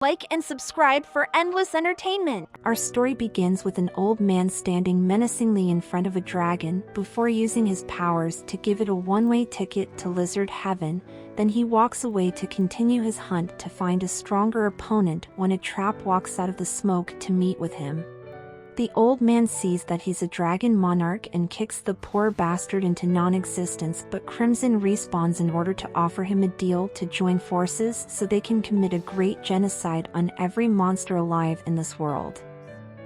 Like and subscribe for endless entertainment. Our story begins with an old man standing menacingly in front of a dragon before using his powers to give it a one-way ticket to lizard heaven. Then he walks away to continue his hunt to find a stronger opponent when a trap walks out of the smoke to meet with him. The old man sees that he's a dragon monarch and kicks the poor bastard into non-existence, but Crimson respawns in order to offer him a deal to join forces so they can commit a great genocide on every monster alive in this world.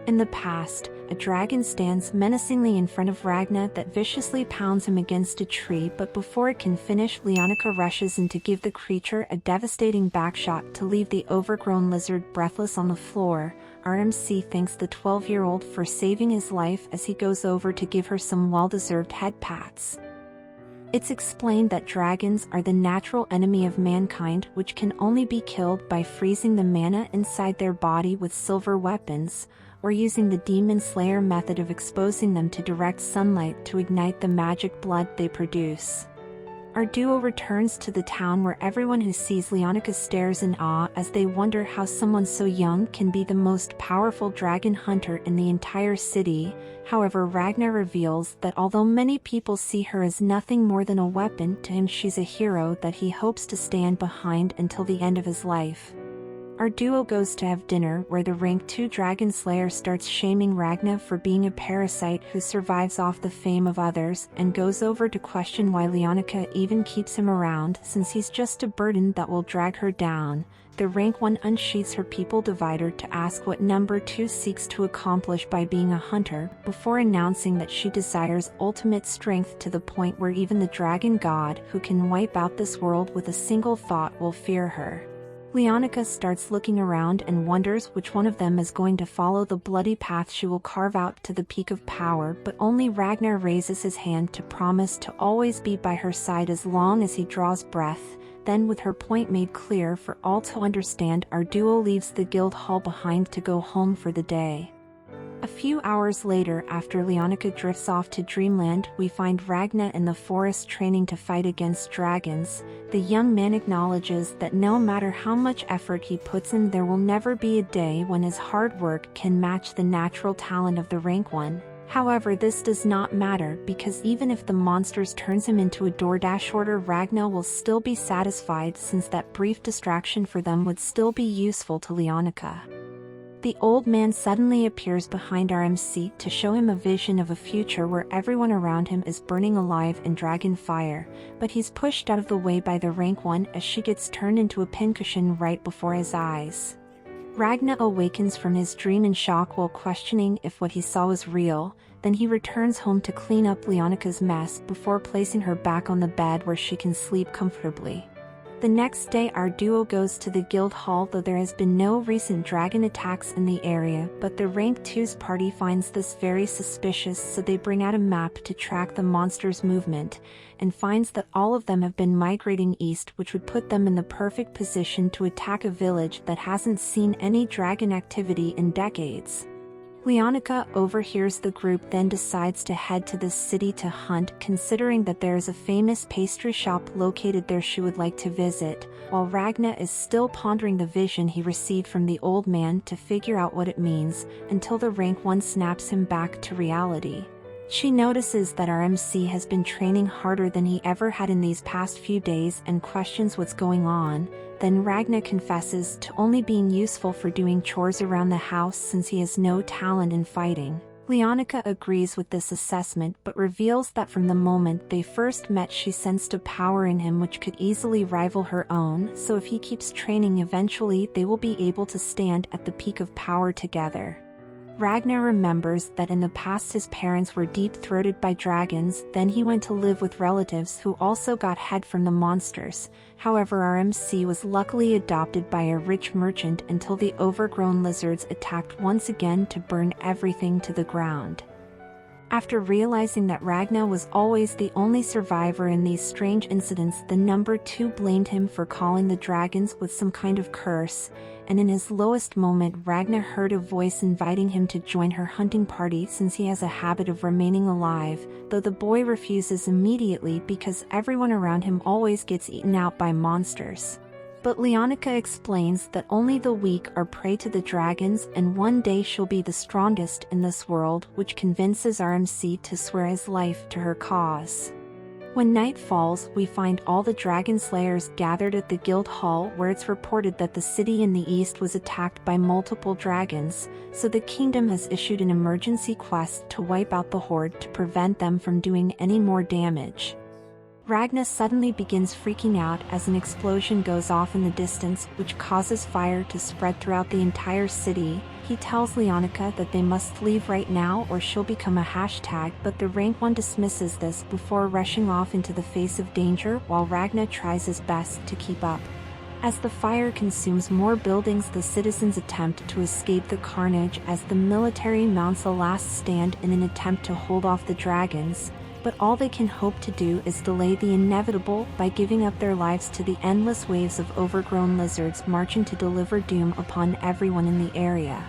In the past, a dragon stands menacingly in front of Ragna that viciously pounds him against a tree, but before it can finish, Leonica rushes in to give the creature a devastating backshot to leave the overgrown lizard breathless on the floor. RMC thanks the 12-year-old for saving his life as he goes over to give her some well-deserved head pats. It's explained that dragons are the natural enemy of mankind, which can only be killed by freezing the mana inside their body with silver weapons, or using the Demon Slayer method of exposing them to direct sunlight to ignite the magic blood they produce. Our duo returns to the town where everyone who sees Leonica stares in awe as they wonder how someone so young can be the most powerful dragon hunter in the entire city. However, Ragna reveals that although many people see her as nothing more than a weapon, to him she's a hero that he hopes to stand behind until the end of his life. Our duo goes to have dinner where the rank 2 dragon slayer starts shaming Ragna for being a parasite who survives off the fame of others, and goes over to question why Leonica even keeps him around since he's just a burden that will drag her down. The rank 1 unsheathes her people divider to ask what number 2 seeks to accomplish by being a hunter, before announcing that she desires ultimate strength to the point where even the dragon god who can wipe out this world with a single thought will fear her. Leonica starts looking around and wonders which one of them is going to follow the bloody path she will carve out to the peak of power, but only Ragnar raises his hand to promise to always be by her side as long as he draws breath. Then, with her point made clear for all to understand, our duo leaves the guild hall behind to go home for the day. A few hours later, after Leonica drifts off to dreamland, we find Ragna in the forest training to fight against dragons. The young man acknowledges that no matter how much effort he puts in, there will never be a day when his hard work can match the natural talent of the rank 1. However, this does not matter, because even if the monsters turns him into a DoorDash order, Ragna will still be satisfied since that brief distraction for them would still be useful to Leonica. The old man suddenly appears behind RMC to show him a vision of a future where everyone around him is burning alive in dragon fire, but he's pushed out of the way by the rank 1 as she gets turned into a pincushion right before his eyes. Ragna awakens from his dream in shock while questioning if what he saw was real. Then he returns home to clean up Leonica's mess before placing her back on the bed where she can sleep comfortably. The next day, our duo goes to the guild hall, though there has been no recent dragon attacks in the area, but the rank 2's party finds this very suspicious, so they bring out a map to track the monsters' movement, and finds that all of them have been migrating east, which would put them in the perfect position to attack a village that hasn't seen any dragon activity in decades. Leonica overhears the group, then decides to head to this city to hunt, considering that there is a famous pastry shop located there she would like to visit, while Ragna is still pondering the vision he received from the old man to figure out what it means, until the rank 1 snaps him back to reality. She notices that RMC has been training harder than he ever had in these past few days and questions what's going on. Then Ragna confesses to only being useful for doing chores around the house since he has no talent in fighting. Leonica agrees with this assessment but reveals that from the moment they first met she sensed a power in him which could easily rival her own, so if he keeps training eventually they will be able to stand at the peak of power together. Ragnar remembers that in the past his parents were deep-throated by dragons, then he went to live with relatives who also got head from the monsters. However, RMC was luckily adopted by a rich merchant until the overgrown lizards attacked once again to burn everything to the ground. After realizing that Ragna was always the only survivor in these strange incidents, the number 2 blamed him for calling the dragons with some kind of curse, and in his lowest moment Ragna heard a voice inviting him to join her hunting party since he has a habit of remaining alive, though the boy refuses immediately because everyone around him always gets eaten out by monsters. But Leonica explains that only the weak are prey to the dragons and one day she'll be the strongest in this world, which convinces our MC to swear his life to her cause. When night falls, we find all the dragon slayers gathered at the guild hall where it's reported that the city in the east was attacked by multiple dragons, so the kingdom has issued an emergency quest to wipe out the horde to prevent them from doing any more damage. Ragna suddenly begins freaking out as an explosion goes off in the distance, which causes fire to spread throughout the entire city. He tells Leonica that they must leave right now or she'll become a hashtag, but the rank 1 dismisses this before rushing off into the face of danger while Ragna tries his best to keep up. As the fire consumes more buildings, the citizens attempt to escape the carnage as the military mounts a last stand in an attempt to hold off the dragons. But all they can hope to do is delay the inevitable by giving up their lives to the endless waves of overgrown lizards marching to deliver doom upon everyone in the area.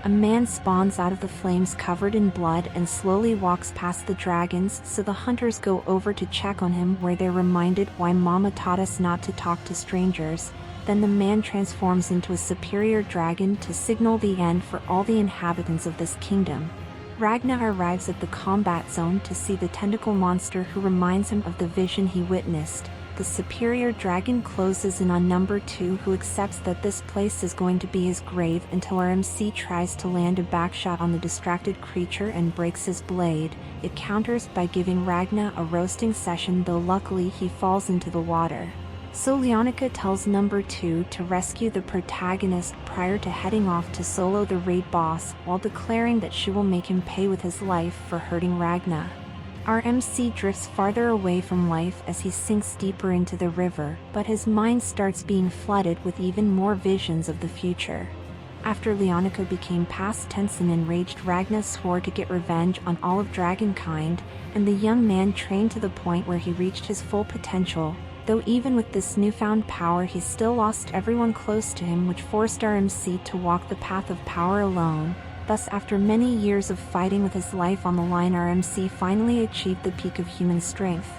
A man spawns out of the flames covered in blood and slowly walks past the dragons, so the hunters go over to check on him where they're reminded why Mama taught us not to talk to strangers. Then the man transforms into a superior dragon to signal the end for all the inhabitants of this kingdom. Ragna arrives at the combat zone to see the tentacle monster who reminds him of the vision he witnessed. The superior dragon closes in on number 2, who accepts that this place is going to be his grave until our MC tries to land a backshot on the distracted creature and breaks his blade. It counters by giving Ragna a roasting session, though luckily he falls into the water. So Leonica tells number 2 to rescue the protagonist prior to heading off to solo the raid boss, while declaring that she will make him pay with his life for hurting Ragna. Our MC drifts farther away from life as he sinks deeper into the river, but his mind starts being flooded with even more visions of the future. After Leonica became past tense and enraged, Ragna swore to get revenge on all of dragonkind, and the young man trained to the point where he reached his full potential. Though even with this newfound power he still lost everyone close to him, which forced our MC to walk the path of power alone. Thus, after many years of fighting with his life on the line, our MC finally achieved the peak of human strength.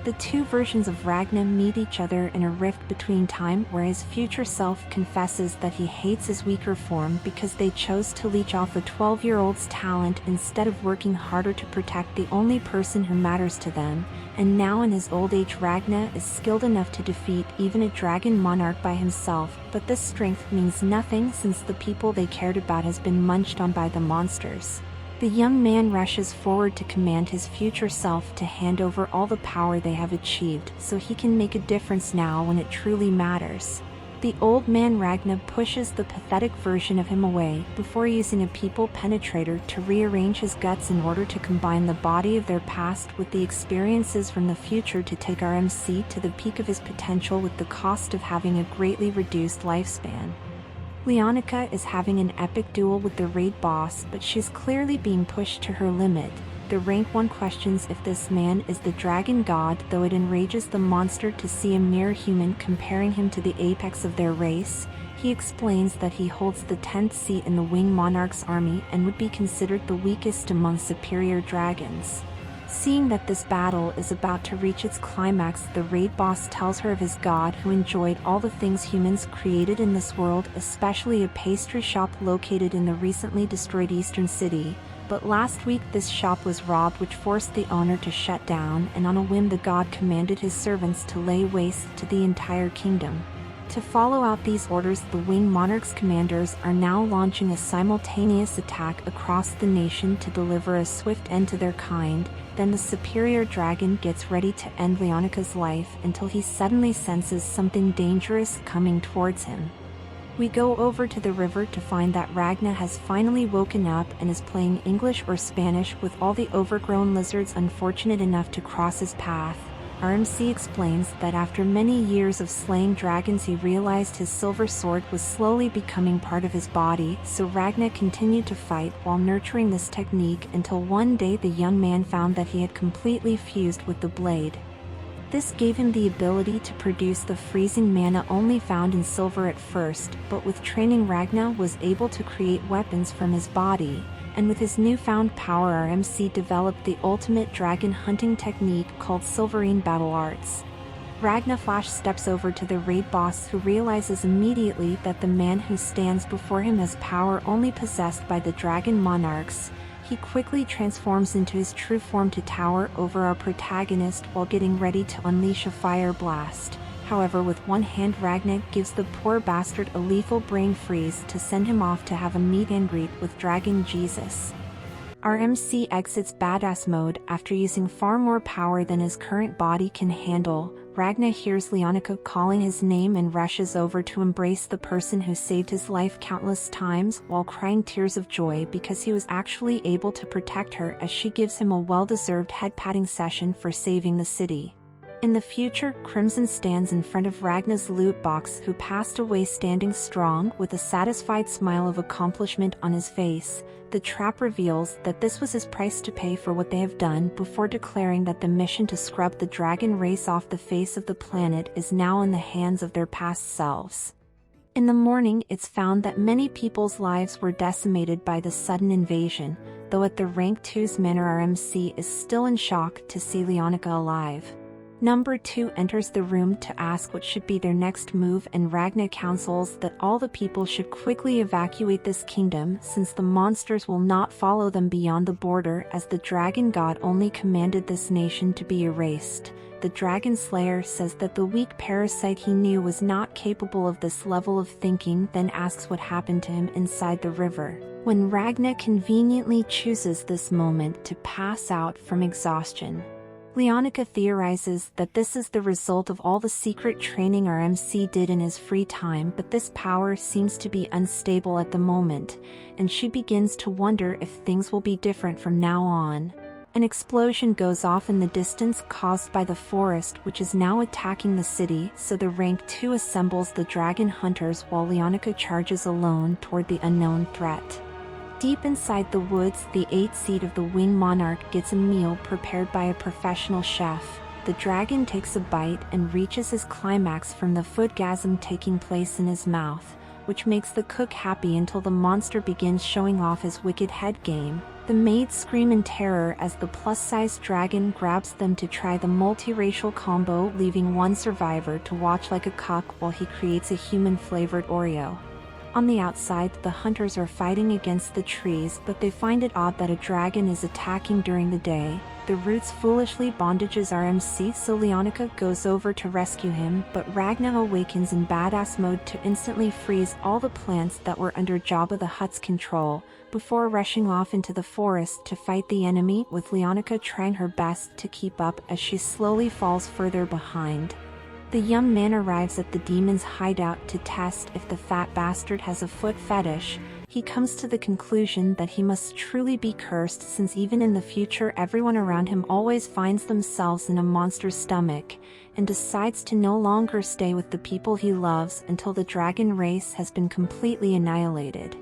The two versions of Ragna meet each other in a rift between time where his future self confesses that he hates his weaker form because they chose to leech off a 12-year-old's talent instead of working harder to protect the only person who matters to them, and now in his old age Ragna is skilled enough to defeat even a dragon monarch by himself, but this strength means nothing since the people they cared about has been munched on by the monsters. The young man rushes forward to command his future self to hand over all the power they have achieved so he can make a difference now when it truly matters. The old man Ragna pushes the pathetic version of him away before using a people penetrator to rearrange his guts in order to combine the body of their past with the experiences from the future to take our MC to the peak of his potential with the cost of having a greatly reduced lifespan. Leonica is having an epic duel with the raid boss, but she's clearly being pushed to her limit. The rank 1 questions if this man is the dragon god, though it enrages the monster to see a mere human comparing him to the apex of their race. He explains that he holds the 10th seat in the Wing Monarchs army and would be considered the weakest among superior dragons. Seeing that this battle is about to reach its climax, the raid boss tells her of his god who enjoyed all the things humans created in this world, especially a pastry shop located in the recently destroyed eastern city. But last week this shop was robbed, which forced the owner to shut down, and on a whim the god commanded his servants to lay waste to the entire kingdom. To follow out these orders, the Wing Monarchs commanders are now launching a simultaneous attack across the nation to deliver a swift end to their kind. Then the superior dragon gets ready to end Leonica's life until he suddenly senses something dangerous coming towards him. We go over to the river to find that Ragna has finally woken up and is playing English or Spanish with all the overgrown lizards unfortunate enough to cross his path. RMC explains that after many years of slaying dragons he realized his silver sword was slowly becoming part of his body, so Ragna continued to fight while nurturing this technique until one day the young man found that he had completely fused with the blade. This gave him the ability to produce the freezing mana only found in silver at first, but with training Ragna was able to create weapons from his body. And with his newfound power our MC developed the ultimate dragon hunting technique called Silverine battle arts. Ragna Flash steps over to the raid boss, who realizes immediately that the man who stands before him has power only possessed by the Dragon Monarchs. He quickly transforms into his true form to tower over our protagonist while getting ready to unleash a fire blast. However, with one hand, Ragna gives the poor bastard a lethal brain freeze to send him off to have a meet and greet with Dragon Jesus. Our MC exits badass mode after using far more power than his current body can handle. Ragna hears Leonica calling his name and rushes over to embrace the person who saved his life countless times while crying tears of joy because he was actually able to protect her, as she gives him a well-deserved head-patting session for saving the city. In the future, Crimson stands in front of Ragna's loot box, who passed away standing strong with a satisfied smile of accomplishment on his face. The trap reveals that this was his price to pay for what they have done, before declaring that the mission to scrub the dragon race off the face of the planet is now in the hands of their past selves. In the morning, it's found that many people's lives were decimated by the sudden invasion, though at the rank 2's manor, our MC is still in shock to see Leonica alive. Number 2 enters the room to ask what should be their next move, and Ragna counsels that all the people should quickly evacuate this kingdom, since the monsters will not follow them beyond the border, as the dragon god only commanded this nation to be erased. The dragon slayer says that the weak parasite he knew was not capable of this level of thinking, then asks what happened to him inside the river. When Ragna conveniently chooses this moment to pass out from exhaustion, Leonica theorizes that this is the result of all the secret training our MC did in his free time, but this power seems to be unstable at the moment, and she begins to wonder if things will be different from now on. An explosion goes off in the distance caused by the forest, which is now attacking the city, so the rank 2 assembles the dragon hunters while Leonica charges alone toward the unknown threat. Deep inside the woods, the 8th seed of the Wing Monarch gets a meal prepared by a professional chef. The dragon takes a bite and reaches his climax from the foodgasm taking place in his mouth, which makes the cook happy until the monster begins showing off his wicked head game. The maids scream in terror as the plus-sized dragon grabs them to try the multiracial combo, leaving one survivor to watch like a cock while he creates a human-flavored Oreo. On the outside, the hunters are fighting against the trees, but they find it odd that a dragon is attacking during the day. The roots foolishly bondages our MC, so Leonica goes over to rescue him, but Ragna awakens in badass mode to instantly freeze all the plants that were under Jabba the Hutt's control, before rushing off into the forest to fight the enemy, with Leonica trying her best to keep up as she slowly falls further behind. The young man arrives at the demon's hideout to test if the fat bastard has a foot fetish. He comes to the conclusion that he must truly be cursed, since even in the future everyone around him always finds themselves in a monster's stomach, and decides to no longer stay with the people he loves until the dragon race has been completely annihilated.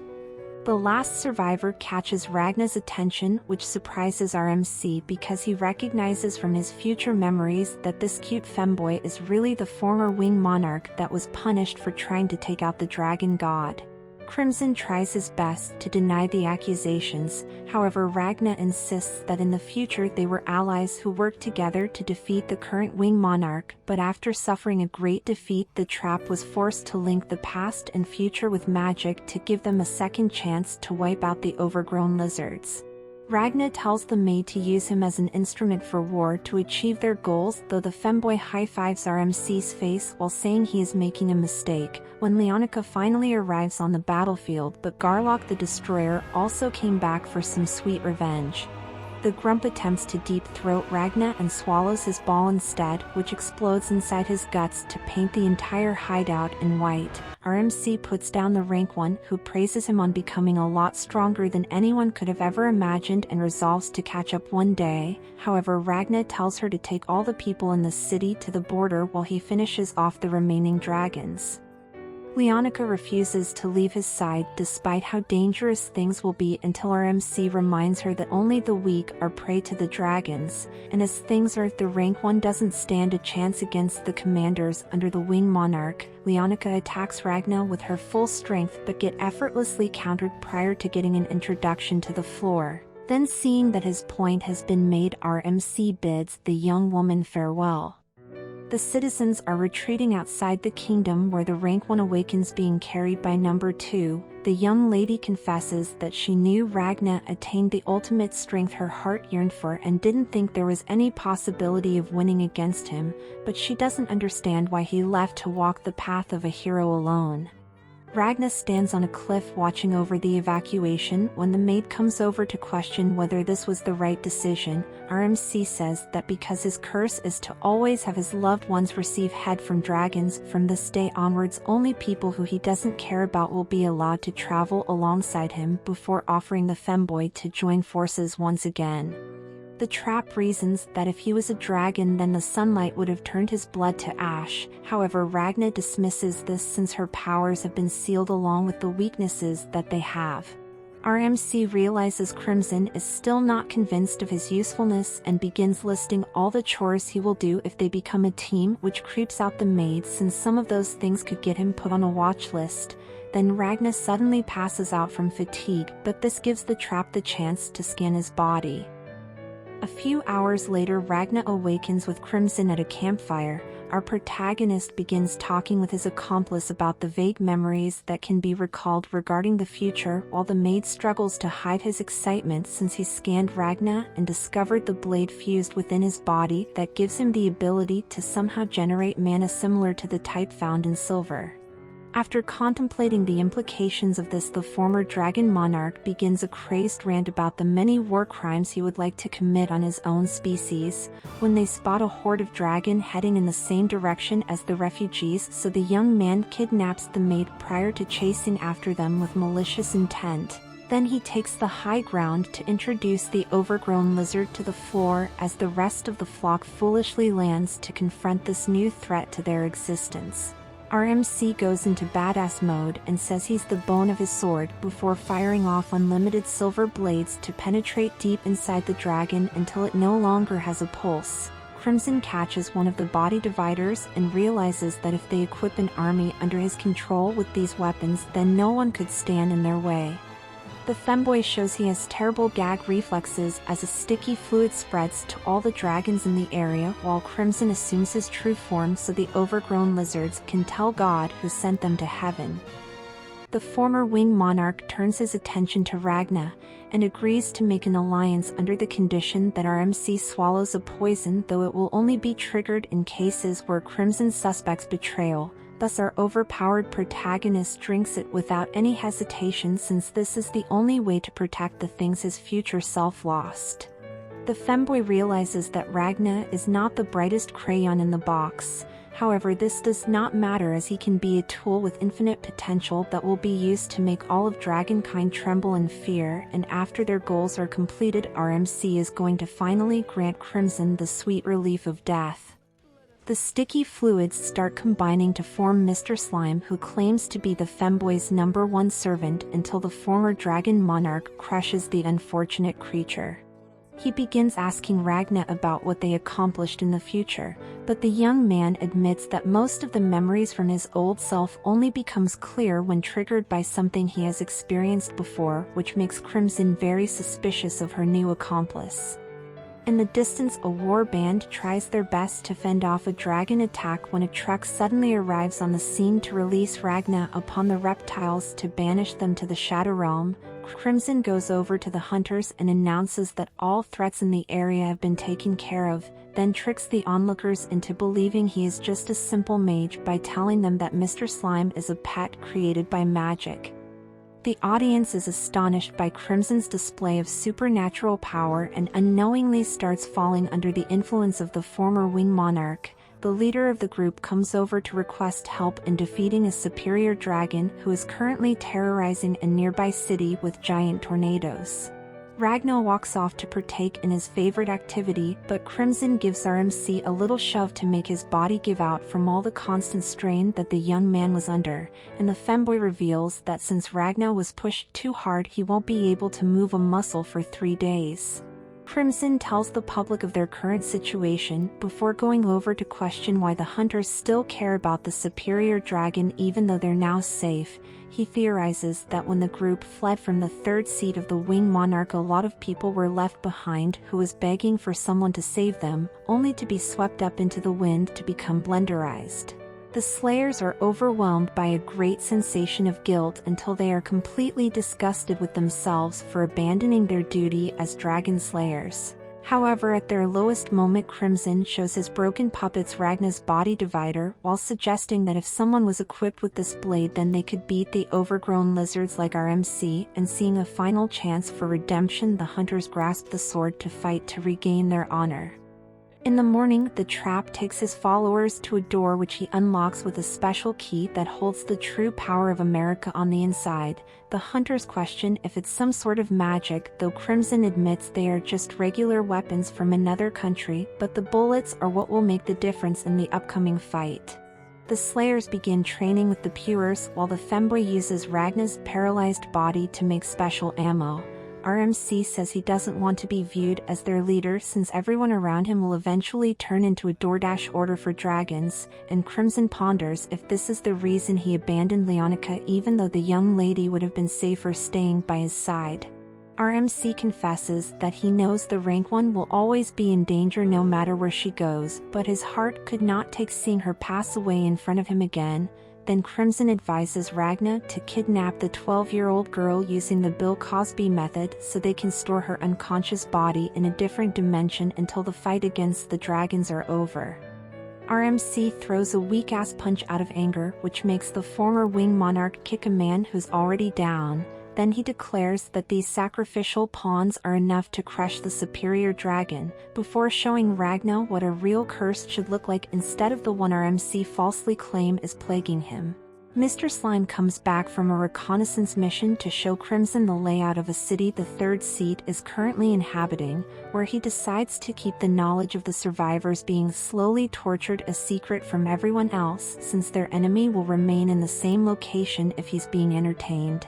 The last survivor catches Ragna's attention, which surprises our MC because he recognizes from his future memories that this cute femboy is really the former Wing Monarch that was punished for trying to take out the dragon god. Crimson tries his best to deny the accusations, however Ragna insists that in the future they were allies who worked together to defeat the current Wing Monarch, but after suffering a great defeat, the trap was forced to link the past and future with magic to give them a second chance to wipe out the overgrown lizards. Ragna tells the maid to use him as an instrument for war to achieve their goals, though the femboy high-fives our MC's face while saying he is making a mistake. When Leonica finally arrives on the battlefield, but Garlock the Destroyer also came back for some sweet revenge. The Grump attempts to deep-throat Ragna and swallows his ball instead, which explodes inside his guts to paint the entire hideout in white. Our MC puts down the rank 1, who praises him on becoming a lot stronger than anyone could have ever imagined and resolves to catch up one day. However, Ragna tells her to take all the people in the city to the border while he finishes off the remaining dragons. Leonica refuses to leave his side despite how dangerous things will be until our MC reminds her that only the weak are prey to the dragons, and as things are, the rank 1 doesn't stand a chance against the commanders under the Wing Monarch. Leonica attacks Ragna with her full strength but get effortlessly countered prior to getting an introduction to the floor. Then, seeing that his point has been made, our MC bids the young woman farewell. The citizens are retreating outside the kingdom where the rank 1 awakens, being carried by number 2. The young lady confesses that she knew Ragna attained the ultimate strength her heart yearned for and didn't think there was any possibility of winning against him, but she doesn't understand why he left to walk the path of a hero alone. Ragna stands on a cliff watching over the evacuation when the maid comes over to question whether this was the right decision. RMC says that because his curse is to always have his loved ones receive head from dragons, from this day onwards only people who he doesn't care about will be allowed to travel alongside him, before offering the femboy to join forces once again. The trap reasons that if he was a dragon then the sunlight would have turned his blood to ash. However, Ragna dismisses this since her powers have been sealed along with the weaknesses that they have. RMC realizes Crimson is still not convinced of his usefulness and begins listing all the chores he will do if they become a team, which creeps out the maid since some of those things could get him put on a watch list. Then Ragna suddenly passes out from fatigue, but this gives the trap the chance to scan his body. A few hours later, Ragna awakens with Crimson at a campfire. Our protagonist begins talking with his accomplice about the vague memories that can be recalled regarding the future, while the maid struggles to hide his excitement since he scanned Ragna and discovered the blade fused within his body that gives him the ability to somehow generate mana similar to the type found in silver. After contemplating the implications of this, the former Dragon Monarch begins a crazed rant about the many war crimes he would like to commit on his own species, when they spot a horde of dragon heading in the same direction as the refugees, so the young man kidnaps the maid prior to chasing after them with malicious intent. Then he takes the high ground to introduce the overgrown lizard to the floor as the rest of the flock foolishly lands to confront this new threat to their existence. RMC goes into badass mode and says he's the bone of his sword before firing off unlimited silver blades to penetrate deep inside the dragon until it no longer has a pulse. Crimson catches one of the body dividers and realizes that if they equip an army under his control with these weapons, then no one could stand in their way. The femboy shows he has terrible gag reflexes as a sticky fluid spreads to all the dragons in the area, while Crimson assumes his true form so the overgrown lizards can tell God who sent them to heaven. The former winged monarch turns his attention to Ragna and agrees to make an alliance under the condition that RMC swallows a poison, though it will only be triggered in cases where Crimson suspects betrayal. Thus our overpowered protagonist drinks it without any hesitation, since this is the only way to protect the things his future self lost. The femboy realizes that Ragna is not the brightest crayon in the box. However, this does not matter, as he can be a tool with infinite potential that will be used to make all of dragonkind tremble in fear, and after their goals are completed, RMC is going to finally grant Crimson the sweet relief of death. The sticky fluids start combining to form Mr. Slime, who claims to be the femboy's #1 servant, until the former Dragon Monarch crushes the unfortunate creature. He begins asking Ragna about what they accomplished in the future, but the young man admits that most of the memories from his old self only becomes clear when triggered by something he has experienced before, which makes Crimson very suspicious of her new accomplice. In the distance, a war band tries their best to fend off a dragon attack when a truck suddenly arrives on the scene to release Ragna upon the reptiles to banish them to the Shadow Realm. Crimson goes over to the hunters and announces that all threats in the area have been taken care of, then tricks the onlookers into believing he is just a simple mage by telling them that Mr. Slime is a pet created by magic. The audience is astonished by Crimson's display of supernatural power and unknowingly starts falling under the influence of the former winged monarch. The leader of the group comes over to request help in defeating a superior dragon who is currently terrorizing a nearby city with giant tornadoes. Ragna walks off to partake in his favorite activity, but Crimson gives RMC a little shove to make his body give out from all the constant strain that the young man was under, and the femboy reveals that since Ragna was pushed too hard, he won't be able to move a muscle for 3 days. Crimson tells the public of their current situation before going over to question why the hunters still care about the superior dragon even though they're now safe. He theorizes that when the group fled from the third seat of the winged monarch, a lot of people were left behind who was begging for someone to save them, only to be swept up into the wind to become blenderized. The Slayers are overwhelmed by a great sensation of guilt until they are completely disgusted with themselves for abandoning their duty as dragon slayers. However, at their lowest moment, Crimson shows his broken puppets Ragna's body divider while suggesting that if someone was equipped with this blade then they could beat the overgrown lizards like RMC, and seeing a final chance for redemption, the hunters grasp the sword to fight to regain their honor. In the morning, the trap takes his followers to a door which he unlocks with a special key that holds the true power of America on the inside. The hunters question if it's some sort of magic, though Crimson admits they are just regular weapons from another country, but the bullets are what will make the difference in the upcoming fight. The Slayers begin training with the Purers while the femboy uses Ragna's paralyzed body to make special ammo. RMC says he doesn't want to be viewed as their leader since everyone around him will eventually turn into a DoorDash order for dragons, and Crimson ponders if this is the reason he abandoned Leonica even though the young lady would have been safer staying by his side. RMC confesses that he knows the rank one will always be in danger no matter where she goes, but his heart could not take seeing her pass away in front of him again. Then Crimson advises Ragna to kidnap the 12-year-old girl using the Bill Cosby method so they can store her unconscious body in a different dimension until the fight against the dragons are over. RMC throws a weak-ass punch out of anger, which makes the former winged monarch kick a man who's already down. Then he declares that these sacrificial pawns are enough to crush the superior dragon, before showing Ragna what a real curse should look like instead of the one RMC falsely claim is plaguing him. Mr. Slime comes back from a reconnaissance mission to show Crimson the layout of a city the third seat is currently inhabiting, where he decides to keep the knowledge of the survivors being slowly tortured a secret from everyone else, since their enemy will remain in the same location if he's being entertained.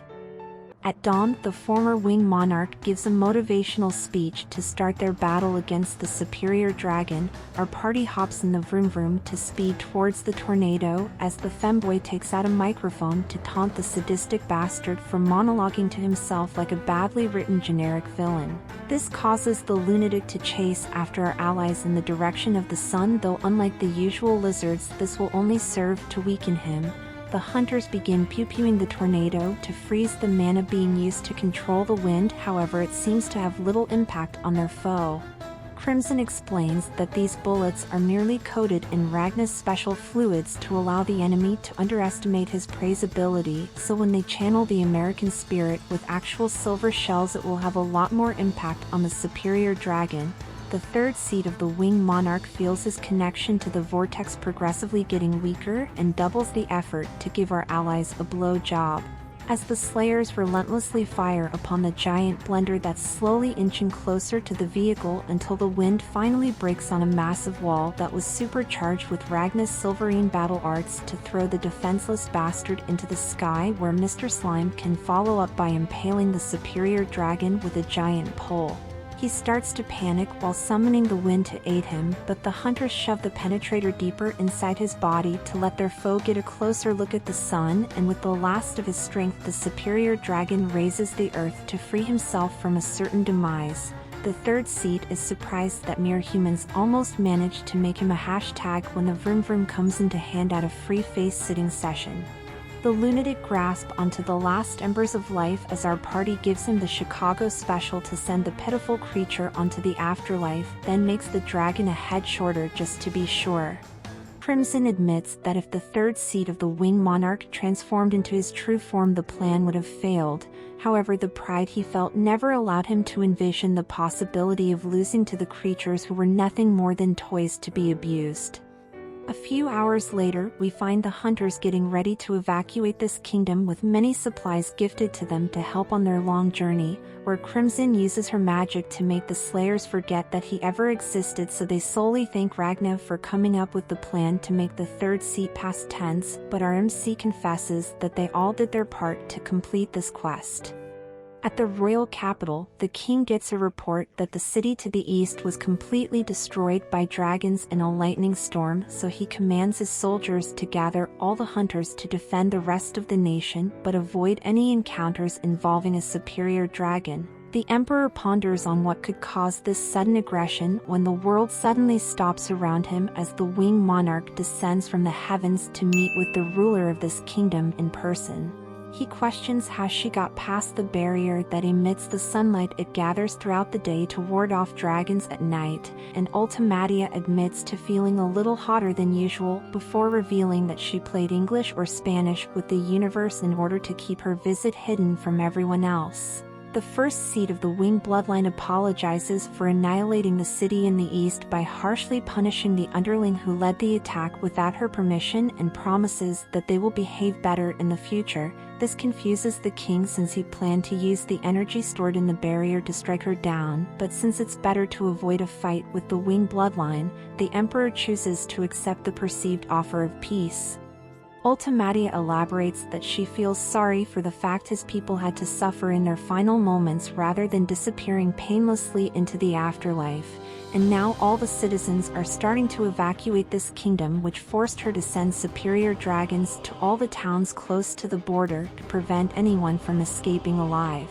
At dawn, the former winged monarch gives a motivational speech to start their battle against the superior dragon. Our party hops in the vroom vroom to speed towards the tornado as the femboy takes out a microphone to taunt the sadistic bastard for monologuing to himself like a badly written generic villain. This causes the lunatic to chase after our allies in the direction of the sun, though unlike the usual lizards, this will only serve to weaken him. The hunters begin pew-pewing the tornado to freeze the mana being used to control the wind, however it seems to have little impact on their foe. Crimson explains that these bullets are merely coated in Ragna's special fluids to allow the enemy to underestimate his prey's ability, so when they channel the American spirit with actual silver shells it will have a lot more impact on the superior dragon. The third seat of the winged monarch feels his connection to the vortex progressively getting weaker and doubles the effort to give our allies a blow job. As the Slayers relentlessly fire upon the giant blender that's slowly inching closer to the vehicle until the wind finally breaks on a massive wall that was supercharged with Ragna's Silverine battle arts to throw the defenseless bastard into the sky, where Mr. Slime can follow up by impaling the superior dragon with a giant pole. He starts to panic while summoning the wind to aid him, but the hunters shove the penetrator deeper inside his body to let their foe get a closer look at the sun, and with the last of his strength the superior dragon raises the earth to free himself from a certain demise. The third seat is surprised that mere humans almost managed to make him a hashtag when the vroom vroom comes in to hand out a free face sitting session. The lunatic grasps onto the last embers of life as our party gives him the Chicago special to send the pitiful creature onto the afterlife, then makes the dragon a head shorter just to be sure. Crimson admits that if the third seat of the winged monarch transformed into his true form the plan would have failed, however the pride he felt never allowed him to envision the possibility of losing to the creatures who were nothing more than toys to be abused. A few hours later, we find the hunters getting ready to evacuate this kingdom with many supplies gifted to them to help on their long journey, where Crimson uses her magic to make the Slayers forget that he ever existed, so they solely thank Ragna for coming up with the plan to make the third seat past tense, but our MC confesses that they all did their part to complete this quest. At the royal capital, the king gets a report that the city to the east was completely destroyed by dragons in a lightning storm, so he commands his soldiers to gather all the hunters to defend the rest of the nation but avoid any encounters involving a superior dragon. The emperor ponders on what could cause this sudden aggression when the world suddenly stops around him as the winged monarch descends from the heavens to meet with the ruler of this kingdom in person. He questions how she got past the barrier that emits the sunlight it gathers throughout the day to ward off dragons at night, and Ultimatia admits to feeling a little hotter than usual before revealing that she played English or Spanish with the universe in order to keep her visit hidden from everyone else. The first seat of the winged bloodline apologizes for annihilating the city in the east by harshly punishing the underling who led the attack without her permission and promises that they will behave better in the future. This confuses the king since he planned to use the energy stored in the barrier to strike her down, but since it's better to avoid a fight with the winged bloodline, the emperor chooses to accept the perceived offer of peace. Ultimatia elaborates that she feels sorry for the fact his people had to suffer in their final moments rather than disappearing painlessly into the afterlife, and now all the citizens are starting to evacuate this kingdom, which forced her to send superior dragons to all the towns close to the border to prevent anyone from escaping alive.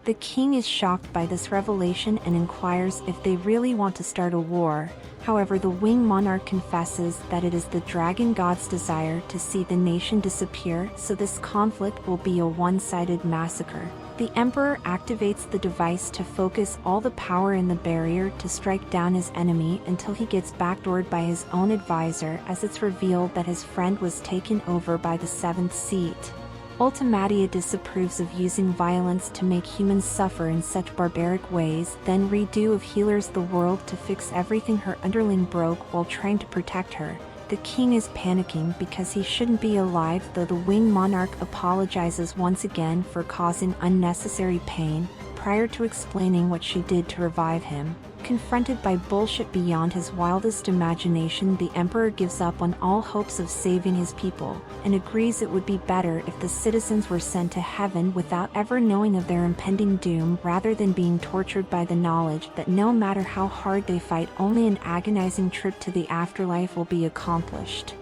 The king is shocked by this revelation and inquires if they really want to start a war. However, the winged monarch confesses that it is the dragon god's desire to see the nation disappear, so this conflict will be a one-sided massacre. The emperor activates the device to focus all the power in the barrier to strike down his enemy until he gets backdoored by his own advisor, as it's revealed that his friend was taken over by the seventh seat. Ultimatia disapproves of using violence to make humans suffer in such barbaric ways, then Redo of healers the world to fix everything her underling broke while trying to protect her. The king is panicking because he shouldn't be alive, though the winged monarch apologizes once again for causing unnecessary pain, prior to explaining what she did to revive him. Confronted by bullshit beyond his wildest imagination, the emperor gives up on all hopes of saving his people, and agrees it would be better if the citizens were sent to heaven without ever knowing of their impending doom, rather than being tortured by the knowledge that no matter how hard they fight, only an agonizing trip to the afterlife will be accomplished.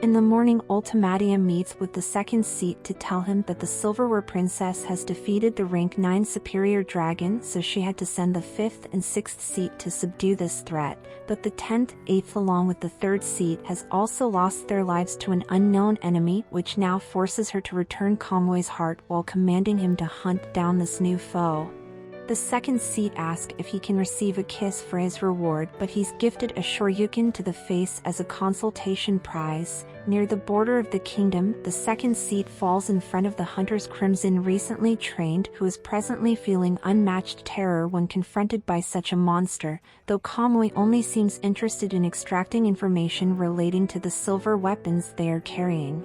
In the morning, Ultimatia meets with the second seat to tell him that the silverware princess has defeated the rank 9 superior dragon, so she had to send the 5th and 6th seat to subdue this threat, but the 10th, 8th along with the 3rd seat has also lost their lives to an unknown enemy, which now forces her to return Convoy's heart while commanding him to hunt down this new foe. The second seat asks if he can receive a kiss for his reward, but he's gifted a shoryuken to the face as a consultation prize. Near the border of the kingdom, the second seat falls in front of the hunter's Crimson, recently trained, who is presently feeling unmatched terror when confronted by such a monster, though Convoy only seems interested in extracting information relating to the silver weapons they are carrying.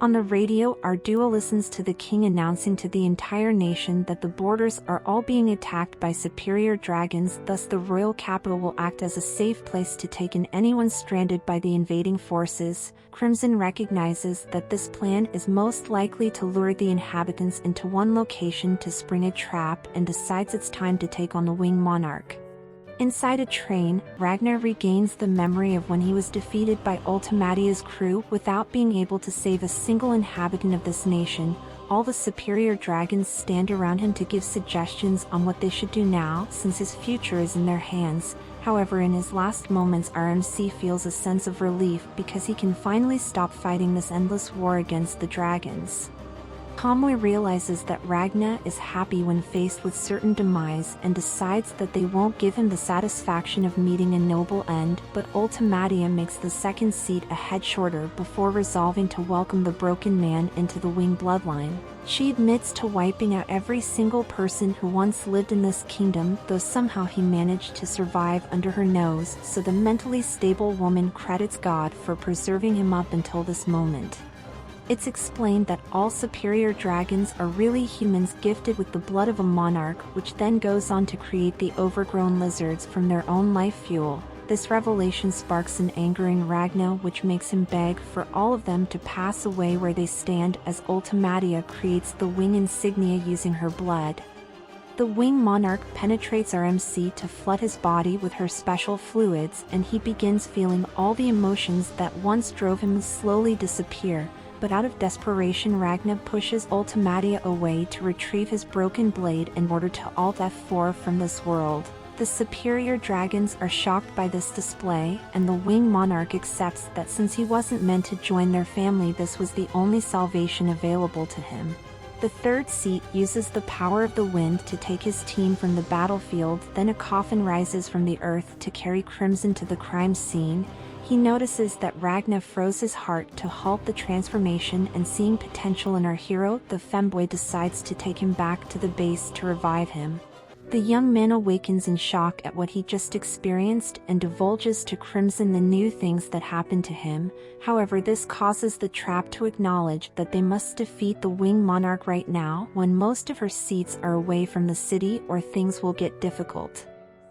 On the radio, our duo listens to the king announcing to the entire nation that the borders are all being attacked by superior dragons, thus the royal capital will act as a safe place to take in anyone stranded by the invading forces. Crimson recognizes that this plan is most likely to lure the inhabitants into one location to spring a trap, and decides it's time to take on the winged monarch. Inside a train, Ragna regains the memory of when he was defeated by Ultimatia's crew without being able to save a single inhabitant of this nation. All the superior dragons stand around him to give suggestions on what they should do now, since his future is in their hands. However, in his last moments, RMC feels a sense of relief because he can finally stop fighting this endless war against the dragons. Convoy realizes that Ragna is happy when faced with certain demise and decides that they won't give him the satisfaction of meeting a noble end, but Ultimatia makes the second seat a head shorter before resolving to welcome the broken man into the winged bloodline. She admits to wiping out every single person who once lived in this kingdom, though somehow he managed to survive under her nose, so the mentally stable woman credits God for preserving him up until this moment. It's explained that all superior dragons are really humans gifted with the blood of a monarch, which then goes on to create the overgrown lizards from their own life fuel. This revelation sparks an angering Ragna, which makes him beg for all of them to pass away where they stand as Ultimatia creates the wing insignia using her blood. The wing monarch penetrates our MC to flood his body with her special fluids, and he begins feeling all the emotions that once drove him slowly disappear. But out of desperation, Ragna pushes Ultimatia away to retrieve his broken blade in order to alt F4 from this world. The superior dragons are shocked by this display, and the wing monarch accepts that since he wasn't meant to join their family, this was the only salvation available to him. The third seat uses the power of the wind to take his team from the battlefield. Then a coffin rises from the earth to carry Crimson to the crime scene. He notices that Ragna froze his heart to halt the transformation, and seeing potential in our hero, the femboy decides to take him back to the base to revive him. The young man awakens in shock at what he just experienced and divulges to Crimson the new things that happened to him. However, this causes the trap to acknowledge that they must defeat the wing monarch right now, when most of her seats are away from the city, or things will get difficult.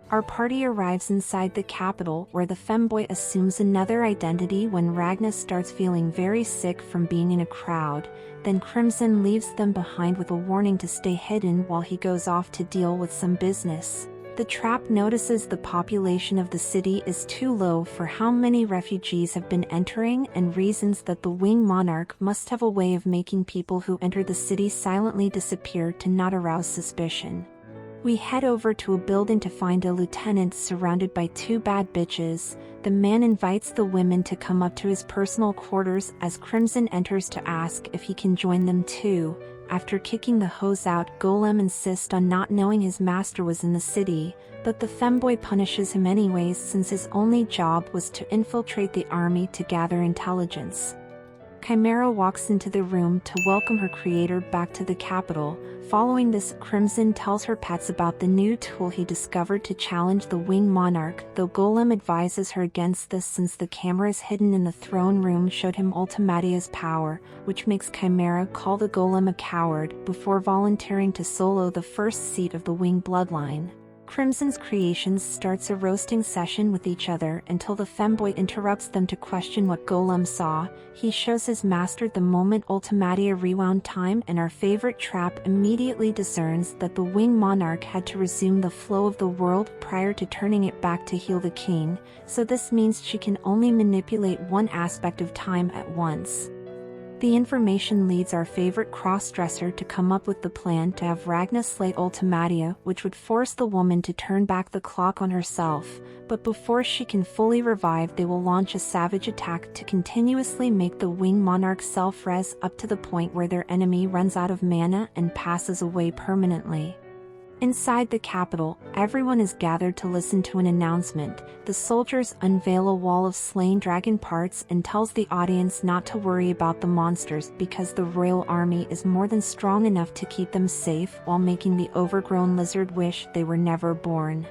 Our party arrives inside the capital, where the femboy assumes another identity when Ragna starts feeling very sick from being in a crowd. Then Crimson leaves them behind with a warning to stay hidden while he goes off to deal with some business. The trap notices the population of the city is too low for how many refugees have been entering, and reasons that the wing monarch must have a way of making people who enter the city silently disappear to not arouse suspicion. We head over to a building to find a lieutenant surrounded by two bad bitches. The man invites the women to come up to his personal quarters as Crimson enters to ask if he can join them too. After kicking the hoes out, Golem insists on not knowing his master was in the city, but the femboy punishes him anyways since his only job was to infiltrate the army to gather intelligence. Chimera walks into the room to welcome her creator back to the capital. Following this, Crimson tells her pets about the new tool he discovered to challenge the wing monarch, though Golem advises her against this since the cameras hidden in the throne room showed him Ultimatia's power, which makes Chimera call the Golem a coward before volunteering to solo the first seat of the wing bloodline. Crimson's creations starts a roasting session with each other until the femboy interrupts them to question what Golem saw. He shows his master the moment Ultimatia rewound time, and our favorite trap immediately discerns that the wing monarch had to resume the flow of the world prior to turning it back to heal the king, so this means she can only manipulate one aspect of time at once. The information leads our favorite cross-dresser to come up with the plan to have Ragna slay Ultimatia, which would force the woman to turn back the clock on herself, but before she can fully revive they will launch a savage attack to continuously make the wing monarch self-res up to the point where their enemy runs out of mana and passes away permanently. Inside the capital, everyone is gathered to listen to an announcement. The soldiers unveil a wall of slain dragon parts and tells the audience not to worry about the monsters because the royal army is more than strong enough to keep them safe, while making the overgrown lizard wish they were never born.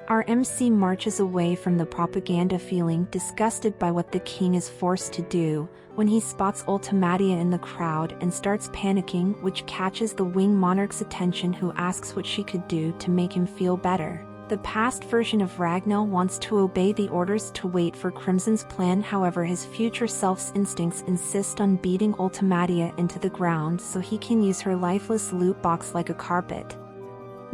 Our MC marches away from the propaganda feeling disgusted by what the king is forced to do, when he spots Ultimatia in the crowd and starts panicking, which catches the wing monarch's attention, who asks what she could do to make him feel better. The past version of Ragna wants to obey the orders to wait for Crimson's plan, however his future self's instincts insist on beating Ultimatia into the ground so he can use her lifeless loot box like a carpet.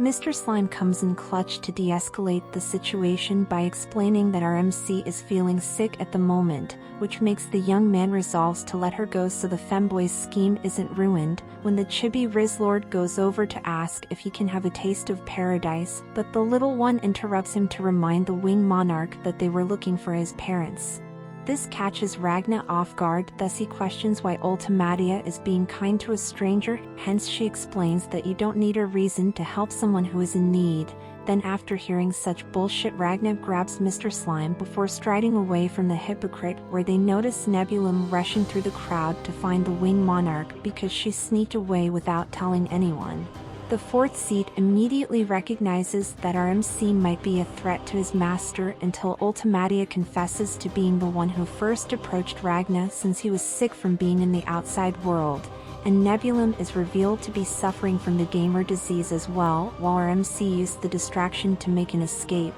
Mr. Slime comes in clutch to de-escalate the situation by explaining that our MC is feeling sick at the moment, which makes the young man resolves to let her go so the femboy's scheme isn't ruined. When the chibi Rizlord goes over to ask if he can have a taste of paradise, but the little one interrupts him to remind the wing monarch that they were looking for his parents. This catches Ragna off guard, thus he questions why Ultimatia is being kind to a stranger, hence she explains that you don't need a reason to help someone who is in need. Then after hearing such bullshit, Ragna grabs Mr. Slime before striding away from the hypocrite, where they notice Nebulum rushing through the crowd to find the wing monarch because she sneaked away without telling anyone. The fourth seat immediately recognizes that our MC might be a threat to his master until Ultimatia confesses to being the one who first approached Ragna since he was sick from being in the outside world, and Nebulum is revealed to be suffering from the gamer disease as well, while our MC used the distraction to make an escape.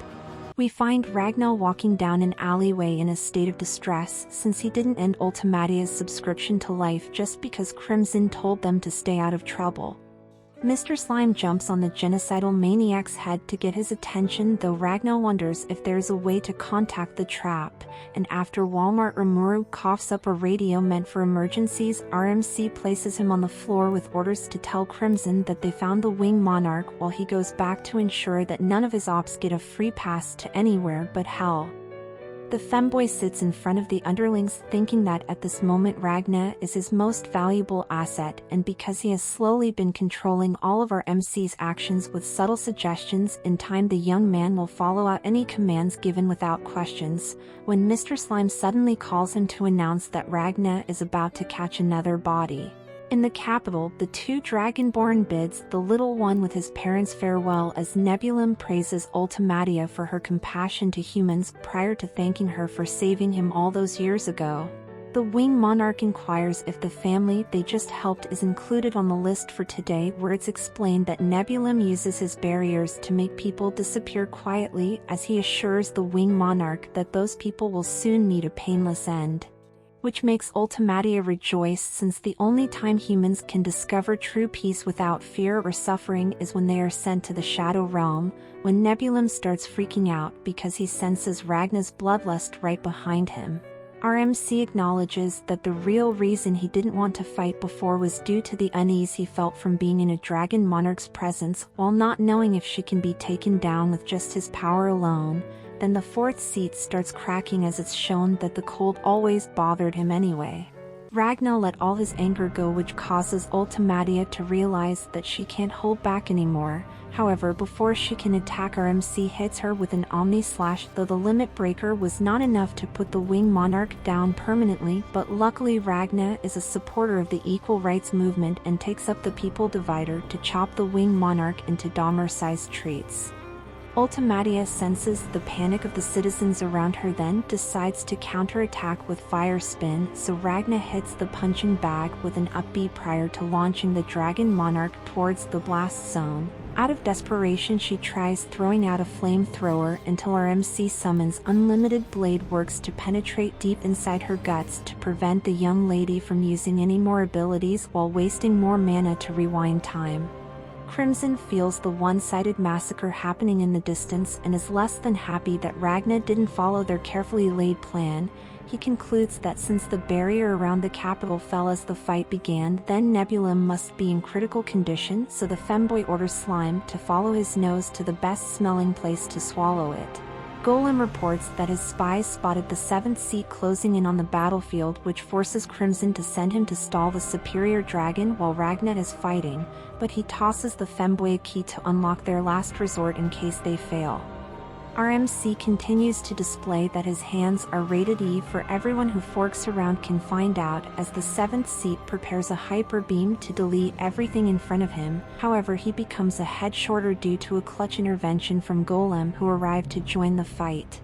We find Ragna walking down an alleyway in a state of distress since he didn't end Ultimatia's subscription to life just because Crimson told them to stay out of trouble. Mr. Slime jumps on the genocidal maniac's head to get his attention, though Ragna wonders if there's a way to contact the trap, and after Walmart Rimuru coughs up a radio meant for emergencies, RMC places him on the floor with orders to tell Crimson that they found the Winged Monarch while he goes back to ensure that none of his ops get a free pass to anywhere but hell. The femboy sits in front of the underlings thinking that at this moment Ragna is his most valuable asset, and because he has slowly been controlling all of our MC's actions with subtle suggestions, in time the young man will follow out any commands given without questions, when Mr. Slime suddenly calls him to announce that Ragna is about to catch another body. In the capital, the two Dragonborn bids the little one with his parents farewell as Nebulum praises Ultimatia for her compassion to humans prior to thanking her for saving him all those years ago. The Winged Monarch inquires if the family they just helped is included on the list for today, where it's explained that Nebulum uses his barriers to make people disappear quietly, as he assures the Winged Monarch that those people will soon meet a painless end. Which makes Ultimatia rejoice, since the only time humans can discover true peace without fear or suffering is when they are sent to the Shadow Realm, when Nebulum starts freaking out because he senses Ragna's bloodlust right behind him. RMC acknowledges that the real reason he didn't want to fight before was due to the unease he felt from being in a Dragon Monarch's presence, while not knowing if she can be taken down with just his power alone. Then the fourth seat starts cracking as it's shown that the cold always bothered him anyway. Ragna let all his anger go, which causes Ultimatia to realize that she can't hold back anymore. However, before she can attack, RMC hits her with an Omni Slash, though the limit breaker was not enough to put the Winged Monarch down permanently, but luckily Ragna is a supporter of the equal rights movement and takes up the People Divider to chop the Winged Monarch into Dahmer-sized treats. Ultimatia senses the panic of the citizens around her, then decides to counterattack with Fire Spin, so Ragna hits the punching bag with an upbeat prior to launching the Dragon Monarch towards the blast zone. Out of desperation, she tries throwing out a flamethrower until RMC summons Unlimited Blade Works to penetrate deep inside her guts to prevent the young lady from using any more abilities while wasting more mana to rewind time. Crimson feels the one-sided massacre happening in the distance and is less than happy that Ragna didn't follow their carefully laid plan. He concludes that since the barrier around the capital fell as the fight began, then Nebulum must be in critical condition, so the femboy orders Slime to follow his nose to the best-smelling place to swallow it. Golem reports that his spies spotted the 7th seat closing in on the battlefield, which forces Crimson to send him to stall the superior dragon while Ragna is fighting, but he tosses the femboy a key to unlock their last resort in case they fail. RMC continues to display that his hands are rated E for everyone who forks around can find out, as the 7th seat prepares a hyper beam to delete everything in front of him. However, he becomes a head shorter due to a clutch intervention from Golem, who arrived to join the fight.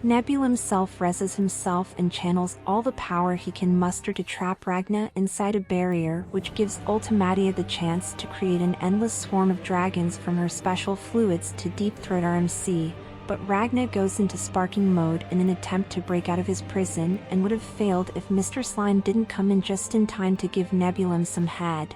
Nebulum self-reses himself and channels all the power he can muster to trap Ragna inside a barrier, which gives Ultimatia the chance to create an endless swarm of dragons from her special fluids to deep-throat RMC. But Ragna goes into sparking mode in an attempt to break out of his prison, and would have failed if Mr. Slime didn't come in just in time to give Nebulum some head.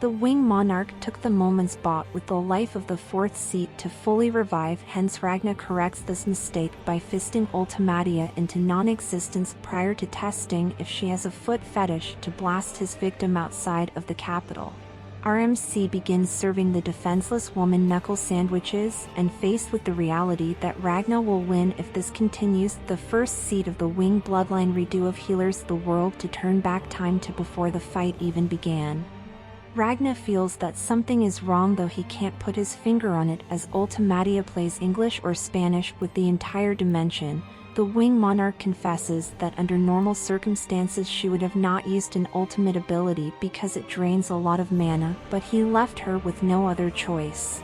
The Winged Monarch took the moment's bought with the life of the 4th seat to fully revive, hence Ragna corrects this mistake by fisting Ultimatia into non-existence prior to testing if she has a foot fetish to blast his victim outside of the capital. RMC begins serving the defenseless woman knuckle sandwiches, and faced with the reality that Ragna will win if this continues, the 1st seat of the Winged Bloodline redo of healers the world to turn back time to before the fight even began. Ragna feels that something is wrong, though he can't put his finger on it, as Ultimatia plays English or Spanish with the entire dimension. The Winged Monarch confesses that under normal circumstances she would have not used an ultimate ability because it drains a lot of mana, but he left her with no other choice.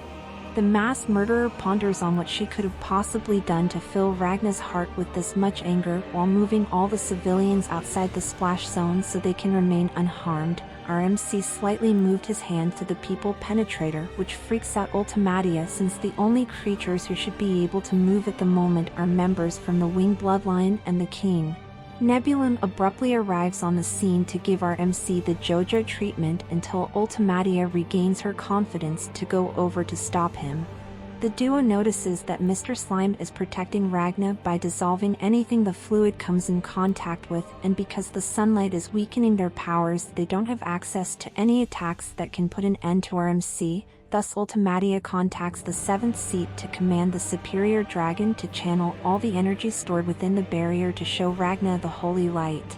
The mass murderer ponders on what she could have possibly done to fill Ragna's heart with this much anger, while moving all the civilians outside the splash zone so they can remain unharmed. RMC slightly moved his hand to the People Penetrator, which freaks out Ultimatia, since the only creatures who should be able to move at the moment are members from the Winged Bloodline and the King. Nebulum abruptly arrives on the scene to give our MC the JoJo treatment until Ultimatia regains her confidence to go over to stop him. The duo notices that Mr. Slime is protecting Ragna by dissolving anything the fluid comes in contact with, and because the sunlight is weakening their powers, they don't have access to any attacks that can put an end to our MC. Thus Ultimatia contacts the 7th seat to command the superior dragon to channel all the energy stored within the barrier to show Ragna the holy light.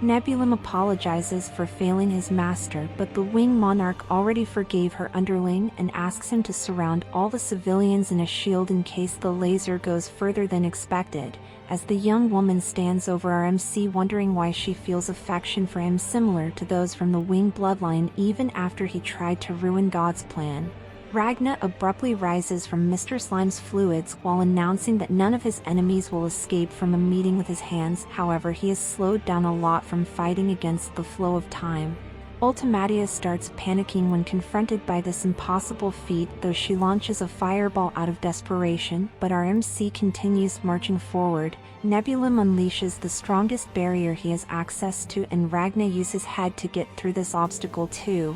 Nebulum apologizes for failing his master, but the Wing Monarch already forgave her underling and asks him to surround all the civilians in a shield in case the laser goes further than expected, as the young woman stands over our MC wondering why she feels affection for him similar to those from the Wing bloodline even after he tried to ruin God's plan. Ragna abruptly rises from Mr. Slime's fluids while announcing that none of his enemies will escape from a meeting with his hands. However, he is slowed down a lot from fighting against the flow of time. Ultimatia starts panicking when confronted by this impossible feat, though she launches a fireball out of desperation, but our MC continues marching forward. Nebulum unleashes the strongest barrier he has access to, and Ragna uses his head to get through this obstacle too.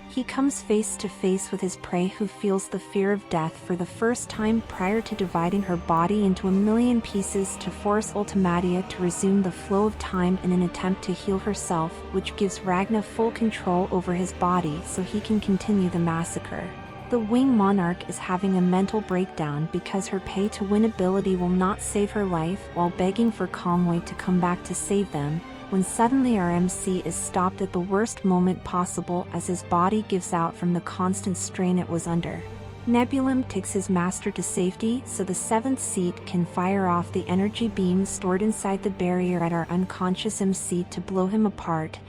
He comes face to face with his prey, who feels the fear of death for the first time prior to dividing her body into a million pieces to force Ultimatia to resume the flow of time in an attempt to heal herself, which gives Ragna full control over his body so he can continue the massacre. The Wing Monarch is having a mental breakdown because her pay-to-win ability will not save her life, while begging for Conway to come back to save them, when suddenly our MC is stopped at the worst moment possible as his body gives out from the constant strain it was under. Nebulum takes his master to safety so the 7th seat can fire off the energy beams stored inside the barrier at our unconscious MC to blow him apart.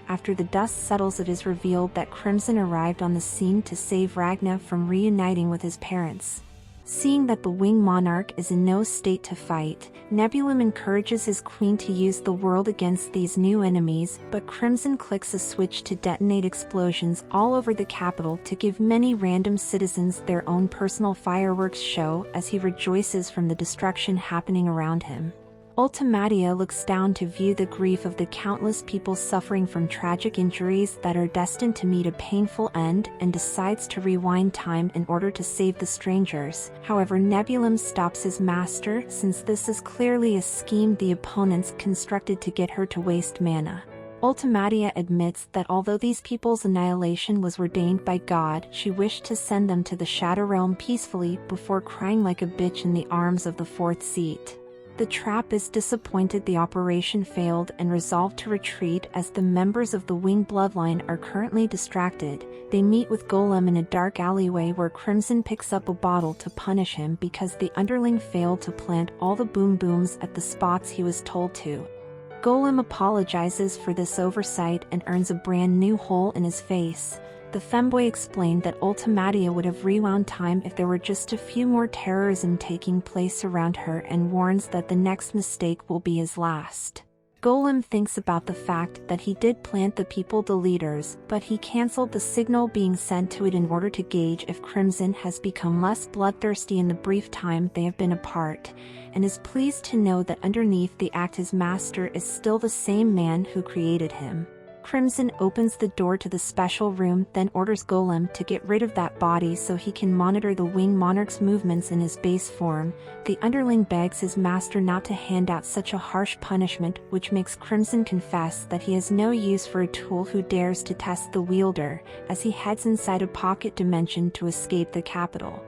After the dust settles, it is revealed that Crimson arrived on the scene to save Ragna from reuniting with his parents. Seeing that the Wing Monarch is in no state to fight, Nebulum encourages his queen to use the world against these new enemies, but Crimson clicks a switch to detonate explosions all over the capital to give many random citizens their own personal fireworks show as he rejoices from the destruction happening around him. Ultimatia looks down to view the grief of the countless people suffering from tragic injuries that are destined to meet a painful end, and decides to rewind time in order to save the strangers. However, Nebulum stops his master, since this is clearly a scheme the opponents constructed to get her to waste mana. Ultimatia admits that although these people's annihilation was ordained by God, she wished to send them to the Shadow Realm peacefully before crying like a bitch in the arms of the 4th seat. The trap is disappointed the operation failed and resolved to retreat as the members of the Wing bloodline are currently distracted. They meet with Golem in a dark alleyway where Crimson picks up a bottle to punish him because the underling failed to plant all the boom booms at the spots he was told to. Golem apologizes for this oversight and earns a brand new hole in his face. The femboy explained that Ultimatia would have rewound time if there were just a few more terrorism taking place around her, and warns that the next mistake will be his last. Golem thinks about the fact that he did plant the people deleters, but he cancelled the signal being sent to it in order to gauge if Crimson has become less bloodthirsty in the brief time they have been apart, and is pleased to know that underneath the act his master is still the same man who created him. Crimson opens the door to the special room, then orders Golem to get rid of that body so he can monitor the Wing Monarch's movements in his base form. The underling begs his master not to hand out such a harsh punishment, which makes Crimson confess that he has no use for a tool who dares to test the wielder, as he heads inside a pocket dimension to escape the capital.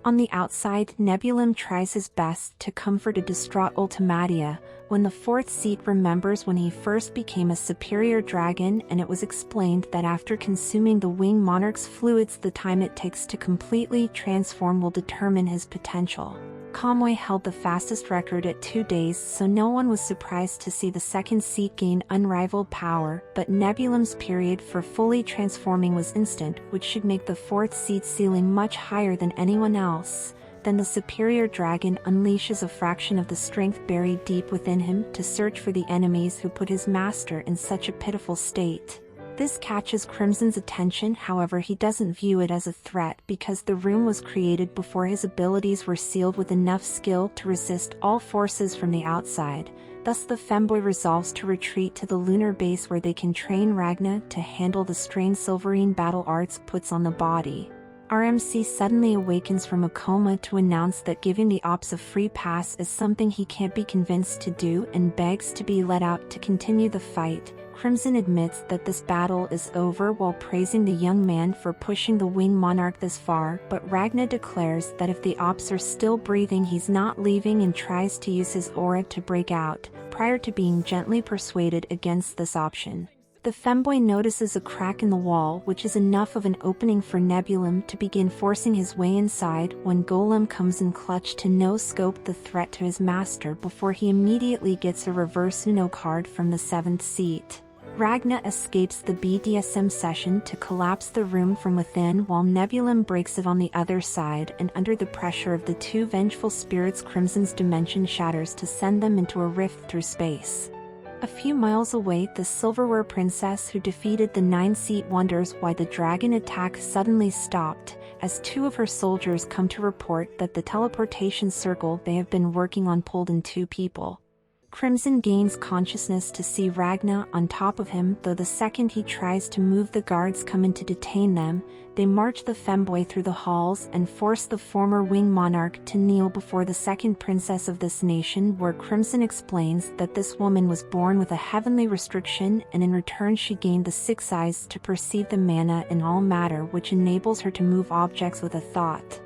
On the outside, Nebulum tries his best to comfort a distraught Ultimatia, when the 4th seat remembers when he first became a superior dragon, and it was explained that after consuming the Wing Monarch's fluids, the time it takes to completely transform will determine his potential. Conway held the fastest record at 2 days, so no one was surprised to see the 2nd seat gain unrivaled power, but Nebulum's period for fully transforming was instant, which should make the 4th seat's ceiling much higher than anyone else. Then the superior dragon unleashes a fraction of the strength buried deep within him to search for the enemies who put his master in such a pitiful state. This catches Crimson's attention, however he doesn't view it as a threat because the room was created before his abilities were sealed with enough skill to resist all forces from the outside. Thus the femboy resolves to retreat to the lunar base where they can train Ragna to handle the strain Silverine battle arts puts on the body. RMC suddenly awakens from a coma to announce that giving the ops a free pass is something he can't be convinced to do and begs to be let out to continue the fight. Crimson admits that this battle is over while praising the young man for pushing the winged monarch this far, but Ragna declares that if the ops are still breathing he's not leaving and tries to use his aura to break out, prior to being gently persuaded against this option. The femboy notices a crack in the wall, which is enough of an opening for Nebulum to begin forcing his way inside when Golem comes in clutch to no-scope the threat to his master before he immediately gets a reverse Uno card from the 7th seat. Ragna escapes the BDSM session to collapse the room from within while Nebulum breaks it on the other side, and under the pressure of the two vengeful spirits Crimson's dimension shatters to send them into a rift through space. A few miles away, the silverware princess who defeated the 9-seat wonders why the dragon attack suddenly stopped, as two of her soldiers come to report that the teleportation circle they have been working on pulled in 2 people. Crimson gains consciousness to see Ragna on top of him, though the second he tries to move the guards come in to detain them. They march the femboy through the halls and force the former winged monarch to kneel before the second princess of this nation, where Crimson explains that this woman was born with a heavenly restriction and in return she gained the 6 eyes to perceive the mana in all matter, which enables her to move objects with a thought.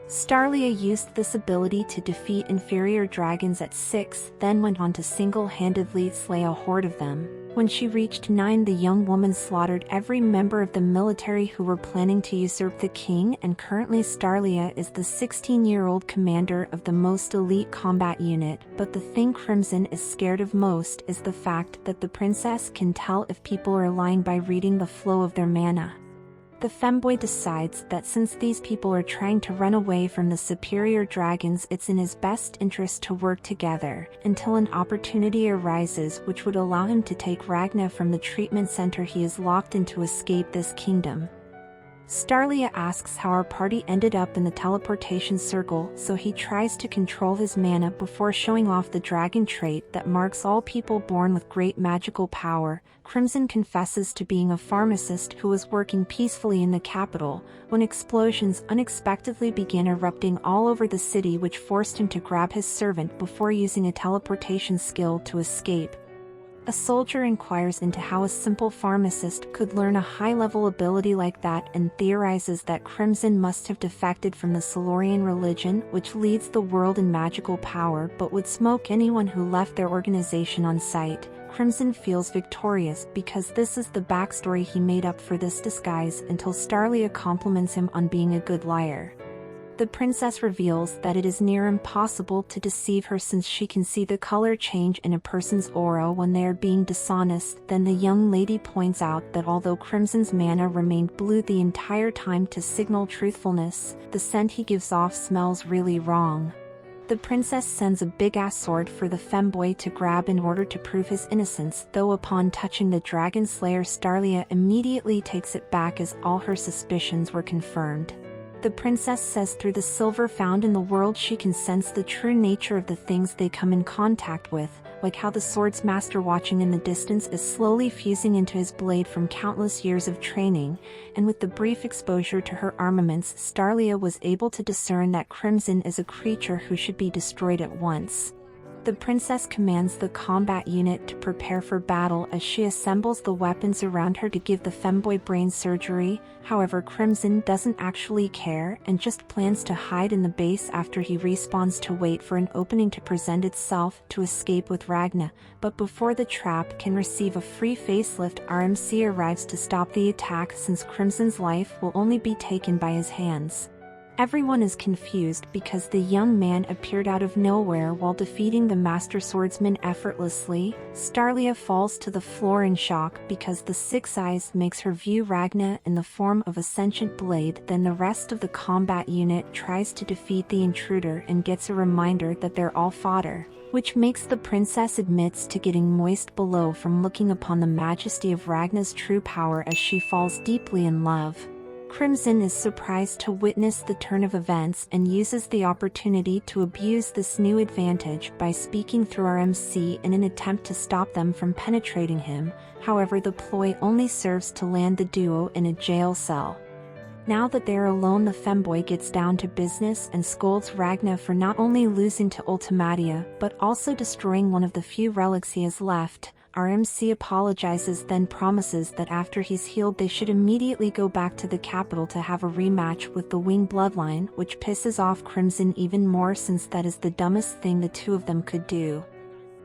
Starlia used this ability to defeat inferior dragons at 6, then went on to single-handedly slay a horde of them. When she reached 9, the young woman slaughtered every member of the military who were planning to usurp the king, and currently Starlia is the 16-year-old commander of the most elite combat unit. But the thing Crimson is scared of most is the fact that the princess can tell if people are lying by reading the flow of their mana. The femboy decides that since these people are trying to run away from the superior dragons, it's in his best interest to work together, until an opportunity arises which would allow him to take Ragna from the treatment center he is locked in to escape this kingdom. Starlia asks how our party ended up in the teleportation circle, so he tries to control his mana before showing off the dragon trait that marks all people born with great magical power. Crimson confesses to being a pharmacist who was working peacefully in the capital, when explosions unexpectedly began erupting all over the city, which forced him to grab his servant before using a teleportation skill to escape. A soldier inquires into how a simple pharmacist could learn a high-level ability like that and theorizes that Crimson must have defected from the Silverine religion, which leads the world in magical power but would smoke anyone who left their organization on sight. Crimson feels victorious because this is the backstory he made up for this disguise until Starlia compliments him on being a good liar. The princess reveals that it is near impossible to deceive her since she can see the color change in a person's aura when they are being dishonest. Then the young lady points out that although Crimson's mana remained blue the entire time to signal truthfulness, the scent he gives off smells really wrong. The princess sends a big-ass sword for the femboy to grab in order to prove his innocence, though upon touching the dragon slayer Starlia immediately takes it back as all her suspicions were confirmed. The princess says through the silver found in the world she can sense the true nature of the things they come in contact with, like how the sword's master watching in the distance is slowly fusing into his blade from countless years of training, and with the brief exposure to her armaments Starlia was able to discern that Crimson is a creature who should be destroyed at once. The princess commands the combat unit to prepare for battle as she assembles the weapons around her to give the femboy brain surgery. However, Crimson doesn't actually care and just plans to hide in the base after he respawns to wait for an opening to present itself to escape with Ragna. But before the trap can receive a free facelift, RMC arrives to stop the attack since Crimson's life will only be taken by his hands. Everyone is confused because the young man appeared out of nowhere while defeating the master swordsman effortlessly. Starlia falls to the floor in shock because the 6 eyes makes her view Ragna in the form of a sentient blade. Then the rest of the combat unit tries to defeat the intruder and gets a reminder that they're all fodder. which makes the princess admits to getting moist below from looking upon the majesty of Ragna's true power as she falls deeply in love. Crimson is surprised to witness the turn of events and uses the opportunity to abuse this new advantage by speaking through our MC in an attempt to stop them from penetrating him. However, the ploy only serves to land the duo in a jail cell. Now that they are alone, the femboy gets down to business and scolds Ragna for not only losing to Ultimatia but also destroying one of the few relics he has left. Our MC apologizes, then promises that after he's healed they should immediately go back to the capital to have a rematch with the Wing bloodline, which pisses off Crimson even more since that is the dumbest thing the two of them could do.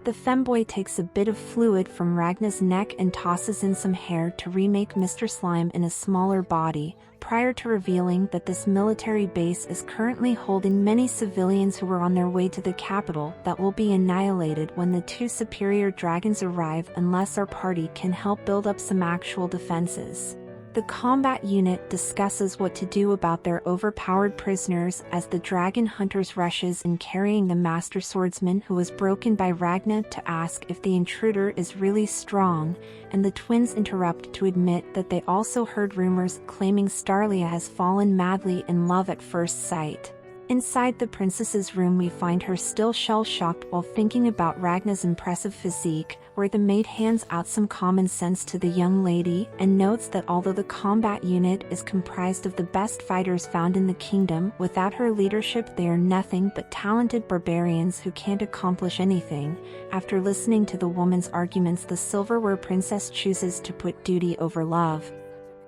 The femboy takes a bit of fluid from Ragna's neck and tosses in some hair to remake Mr. Slime in a smaller body, prior to revealing that this military base is currently holding many civilians who are on their way to the capital that will be annihilated when the two superior dragons arrive unless our party can help build up some actual defenses. The combat unit discusses what to do about their overpowered prisoners as the dragon hunters rushes in carrying the master swordsman who was broken by Ragna to ask if the intruder is really strong, and the twins interrupt to admit that they also heard rumors claiming Starlia has fallen madly in love at first sight. Inside the princess's room we find her still shell-shocked while thinking about Ragna's impressive physique, where the maid hands out some common sense to the young lady and notes that although the combat unit is comprised of the best fighters found in the kingdom, without her leadership they are nothing but talented barbarians who can't accomplish anything. After listening to the woman's arguments, the silverware princess chooses to put duty over love.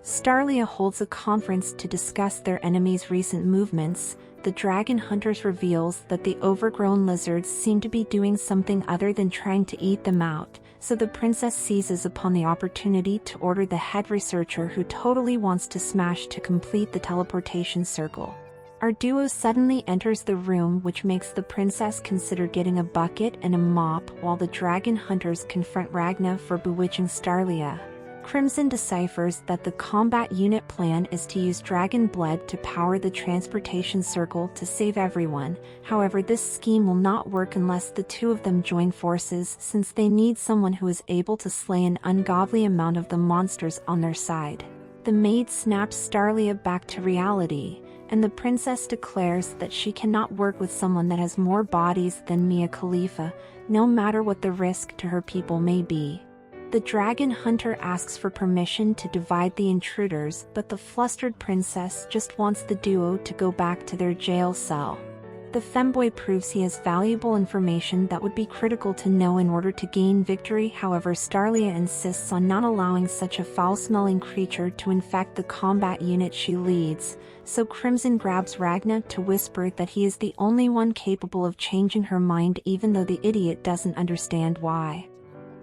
Starlia holds a conference to discuss their enemy's recent movements. The dragon hunters reveals that the overgrown lizards seem to be doing something other than trying to eat them out, so the princess seizes upon the opportunity to order the head researcher, who totally wants to smash to complete the teleportation circle. Our duo suddenly enters the room, which makes the princess consider getting a bucket and a mop while the dragon hunters confront Ragna for bewitching Starlia. Crimson deciphers that the combat unit plan is to use dragon blood to power the transportation circle to save everyone. However, this scheme will not work unless the two of them join forces, since they need someone who is able to slay an ungodly amount of the monsters on their side. The maid snaps Starlia back to reality, and the princess declares that she cannot work with someone that has more bodies than Mia Khalifa, no matter what the risk to her people may be. The dragon hunter asks for permission to divide the intruders, but the flustered princess just wants the duo to go back to their jail cell. The femboy proves he has valuable information that would be critical to know in order to gain victory. However, Starlia insists on not allowing such a foul-smelling creature to infect the combat unit she leads, so Crimson grabs Ragna to whisper that he is the only one capable of changing her mind, even though the idiot doesn't understand why.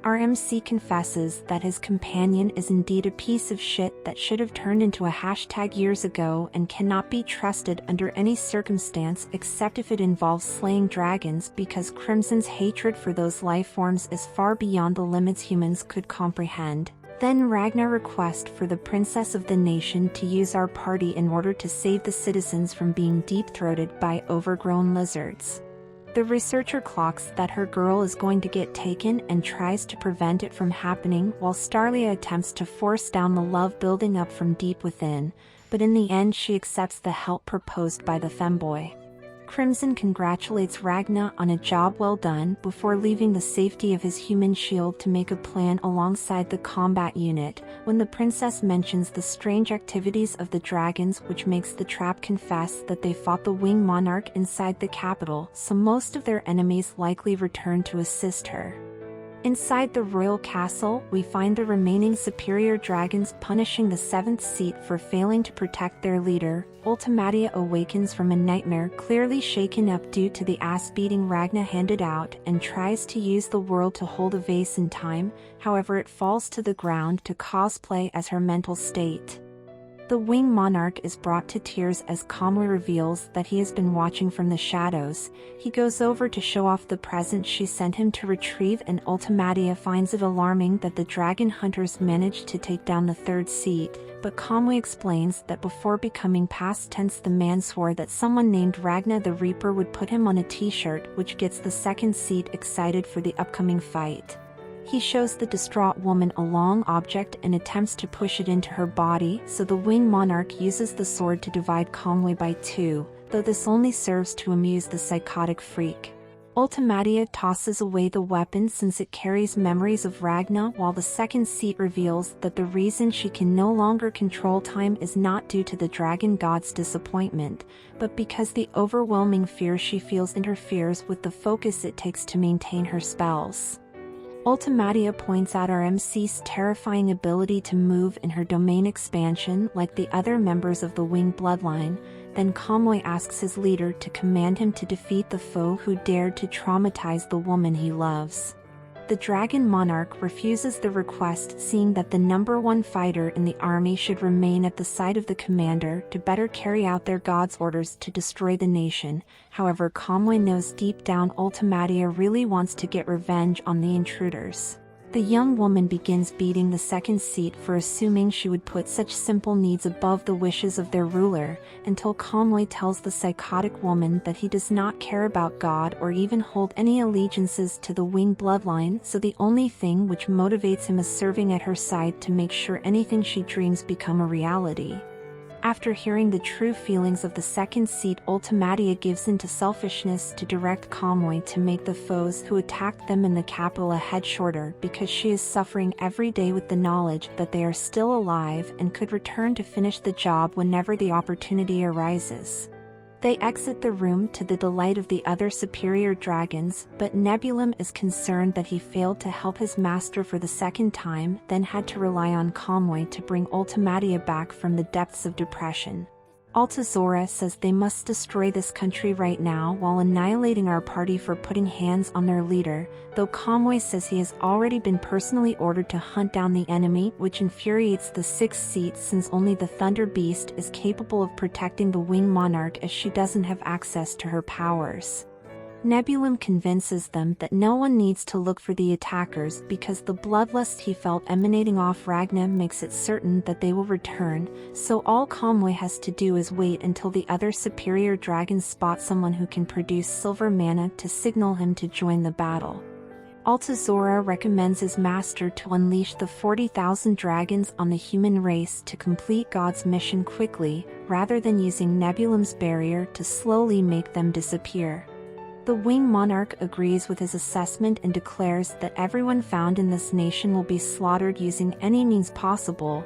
Our MC confesses that his companion is indeed a piece of shit that should have turned into a hashtag years ago and cannot be trusted under any circumstance except if it involves slaying dragons, because Crimson's hatred for those life forms is far beyond the limits humans could comprehend. Then Ragna requests for the princess of the nation to use our party in order to save the citizens from being deep-throated by overgrown lizards. The researcher clocks that her girl is going to get taken and tries to prevent it from happening, while Starlia attempts to force down the love building up from deep within, but in the end she accepts the help proposed by the femboy. Crimson congratulates Ragna on a job well done before leaving the safety of his human shield to make a plan alongside the combat unit, when the princess mentions the strange activities of the dragons, which makes the trap confess that they fought the Wing Monarch inside the capital, so most of their enemies likely return to assist her. Inside the royal castle, we find the remaining superior dragons punishing the 7th seat for failing to protect their leader. Ultimatia awakens from a nightmare, clearly shaken up due to the ass-beating Ragna handed out, and tries to use the world to hold a vase in time. However, it falls to the ground to cosplay as her mental state. The winged monarch is brought to tears as Kamui reveals that he has been watching from the shadows. He goes over to show off the present she sent him to retrieve, and Ultimatia finds it alarming that the dragon hunters managed to take down the third seat, but Kamui explains that before becoming past tense the man swore that someone named Ragna the Reaper would put him on a t-shirt, which gets the second seat excited for the upcoming fight. He shows the distraught woman a long object and attempts to push it into her body, so the winged monarch uses the sword to divide Kamui by two, though this only serves to amuse the psychotic freak. Ultimatia tosses away the weapon since it carries memories of Ragna, while the second seat reveals that the reason she can no longer control time is not due to the dragon god's disappointment, but because the overwhelming fear she feels interferes with the focus it takes to maintain her spells. Ultimatia points out our MC's terrifying ability to move in her domain expansion like the other members of the winged bloodline. Then Kamui asks his leader to command him to defeat the foe who dared to traumatize the woman he loves. The Dragon Monarch refuses the request, seeing that the #1 fighter in the army should remain at the side of the commander to better carry out their god's orders to destroy the nation. However, Kamui knows deep down Ultimatia really wants to get revenge on the intruders. The young woman begins beating the second seat for assuming she would put such simple needs above the wishes of their ruler, until Kamui tells the psychotic woman that he does not care about God or even hold any allegiances to the winged bloodline, so the only thing which motivates him is serving at her side to make sure anything she dreams become a reality. After hearing the true feelings of the second seat, Ultimatia gives in to selfishness to direct Kamui to make the foes who attacked them in the capital a head shorter, because she is suffering every day with the knowledge that they are still alive and could return to finish the job whenever the opportunity arises. They exit the room to the delight of the other superior dragons, but Nebulum is concerned that he failed to help his master for the second time, then had to rely on Kamui to bring Ultimatia back from the depths of depression. Altazora says they must destroy this country right now while annihilating our party for putting hands on their leader, though Kamui says he has already been personally ordered to hunt down the enemy, which infuriates the sixth seat since only the Thunder Beast is capable of protecting the winged monarch as she doesn't have access to her powers. Nebulum convinces them that no one needs to look for the attackers because the bloodlust he felt emanating off Ragna makes it certain that they will return, so all Kamui has to do is wait until the other superior dragons spot someone who can produce silver mana to signal him to join the battle. Altazora recommends his master to unleash the 40,000 dragons on the human race to complete God's mission quickly, rather than using Nebulum's barrier to slowly make them disappear. The winged monarch agrees with his assessment and declares that everyone found in this nation will be slaughtered using any means possible.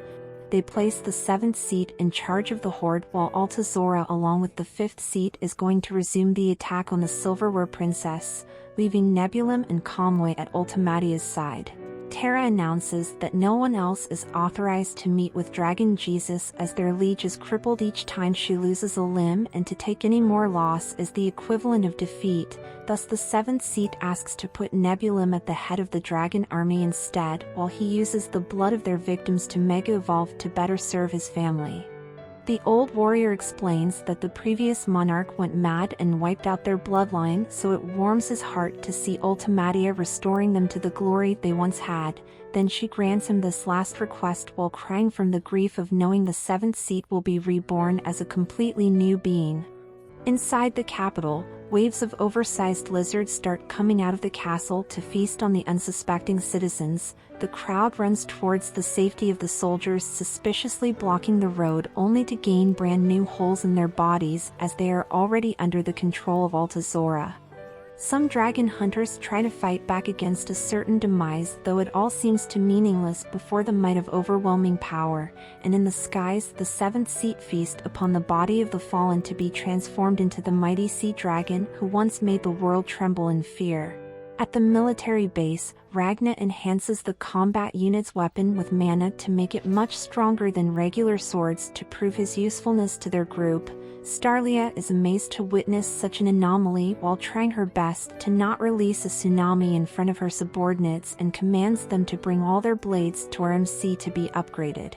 They place the seventh seat in charge of the horde, while Altazora along with the fifth seat is going to resume the attack on the silverware princess, leaving Nebulum and Kamui at Ultimatia's side. Terra announces that no one else is authorized to meet with Dragon Jesus as their liege is crippled each time she loses a limb, and to take any more loss is the equivalent of defeat. Thus the seventh seat asks to put Nebulum at the head of the dragon army instead, while he uses the blood of their victims to mega-evolve to better serve his family. The old warrior explains that the previous monarch went mad and wiped out their bloodline, so it warms his heart to see Ultimatia restoring them to the glory they once had. Then she grants him this last request while crying from the grief of knowing the seventh seat will be reborn as a completely new being. Inside the capital, waves of oversized lizards start coming out of the castle to feast on the unsuspecting citizens. The crowd runs towards the safety of the soldiers, suspiciously blocking the road only to gain brand new holes in their bodies as they are already under the control of Altazora. Some dragon hunters try to fight back against a certain demise, though it all seems too meaningless before the might of overwhelming power, and in the skies the seventh seat feast upon the body of the fallen to be transformed into the mighty sea dragon who once made the world tremble in fear. At the military base, Ragna enhances the combat unit's weapon with mana to make it much stronger than regular swords to prove his usefulness to their group. Starlia is amazed to witness such an anomaly while trying her best to not release a tsunami in front of her subordinates, and commands them to bring all their blades to our MC to be upgraded.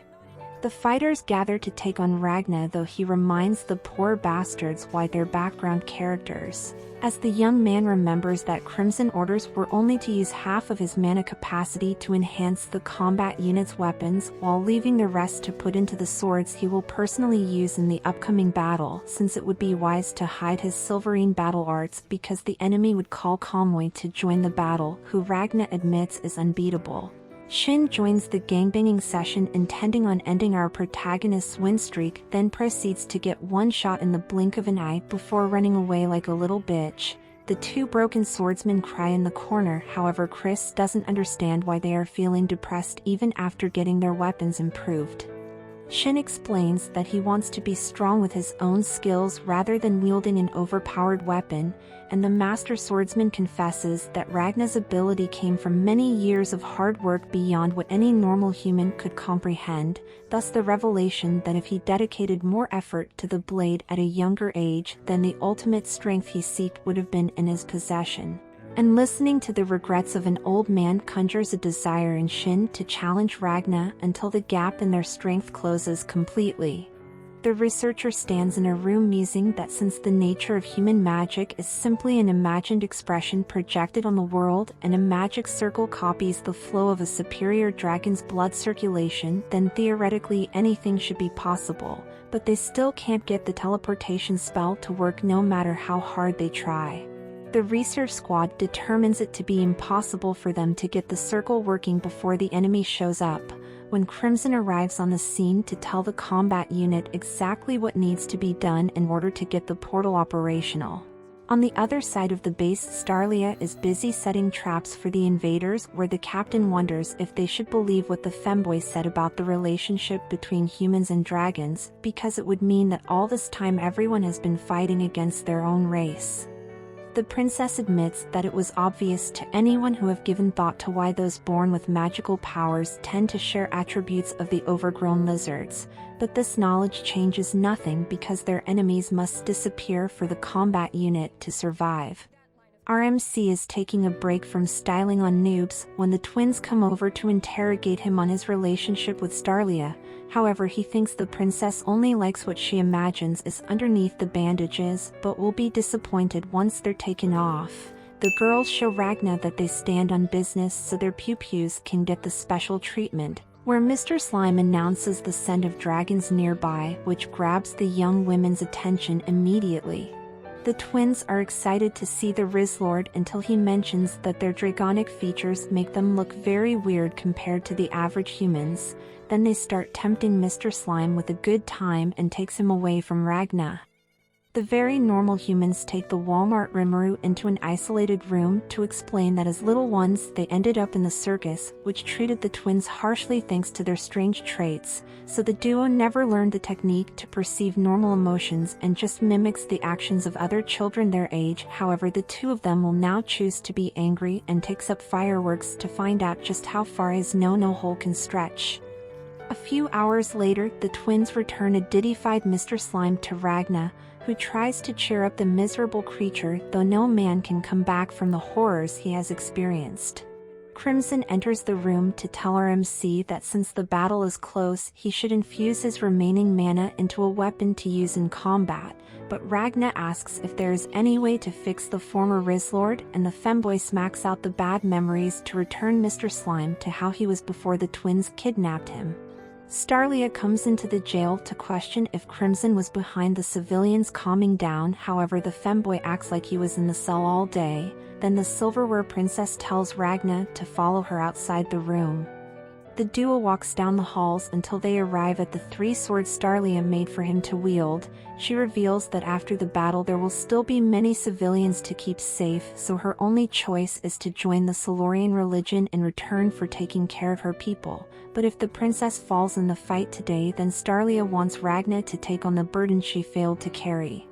The fighters gather to take on Ragna, though he reminds the poor bastards why they're background characters. As the young man remembers that Crimson orders were only to use half of his mana capacity to enhance the combat unit's weapons, while leaving the rest to put into the swords he will personally use in the upcoming battle, since it would be wise to hide his Silverine battle arts because the enemy would call Convoy to join the battle, who Ragna admits is unbeatable. Shin joins the gangbanging session intending on ending our protagonist's win streak, then proceeds to get one shot in the blink of an eye before running away like a little bitch. The two broken swordsmen cry in the corner, however Chris doesn't understand why they are feeling depressed even after getting their weapons improved. Shin explains that he wants to be strong with his own skills rather than wielding an overpowered weapon, and the master swordsman confesses that Ragna's ability came from many years of hard work beyond what any normal human could comprehend, thus the revelation that if he dedicated more effort to the blade at a younger age, then the ultimate strength he sought would have been in his possession. And listening to the regrets of an old man conjures a desire in Shin to challenge Ragna until the gap in their strength closes completely. The researcher stands in a room musing that since the nature of human magic is simply an imagined expression projected on the world and a magic circle copies the flow of a superior dragon's blood circulation, then theoretically anything should be possible, but they still can't get the teleportation spell to work no matter how hard they try. The research squad determines it to be impossible for them to get the circle working before the enemy shows up, when Crimson arrives on the scene to tell the combat unit exactly what needs to be done in order to get the portal operational. On the other side of the base, Starlia is busy setting traps for the invaders, where the captain wonders if they should believe what the femboy said about the relationship between humans and dragons, because it would mean that all this time everyone has been fighting against their own race. The princess admits that it was obvious to anyone who have given thought to why those born with magical powers tend to share attributes of the overgrown lizards, but this knowledge changes nothing because their enemies must disappear for the combat unit to survive. RMC is taking a break from styling on noobs when the twins come over to interrogate him on his relationship with Starlia. However, he thinks the princess only likes what she imagines is underneath the bandages, but will be disappointed once they're taken off. The girls show Ragna that they stand on business so their pew-pews can get the special treatment, where Mr. Slime announces the scent of dragons nearby, which grabs the young women's attention immediately. The twins are excited to see the Rizlord until he mentions that their dragonic features make them look very weird compared to the average humans. Then they start tempting Mr. Slime with a good time and takes him away from Ragna. The very normal humans take the Walmart Rimuru into an isolated room to explain that as little ones they ended up in the circus, which treated the twins harshly thanks to their strange traits, so the duo never learned the technique to perceive normal emotions and just mimics the actions of other children their age. However, the two of them will now choose to be angry and takes up fireworks to find out just how far his no-hole can stretch. A few hours later, the twins return a diddified Mr. Slime to Ragna, who tries to cheer up the miserable creature, though no man can come back from the horrors he has experienced. Crimson enters the room to tell RMC that since the battle is close, he should infuse his remaining mana into a weapon to use in combat, but Ragna asks if there is any way to fix the former Rizlord, and the femboy smacks out the bad memories to return Mr. Slime to how he was before the twins kidnapped him. Starlia comes into the jail to question if Crimson was behind the civilians calming down. However, the femboy acts like he was in the cell all day. Then the silverware princess tells Ragna to follow her outside the room. The duo walks down the halls until they arrive at the three swords Starlia made for him to wield. She reveals that after the battle there will still be many civilians to keep safe, so her only choice is to join the Silurian religion in return for taking care of her people. But if the princess falls in the fight today, then Starlia wants Ragna to take on the burden she failed to carry.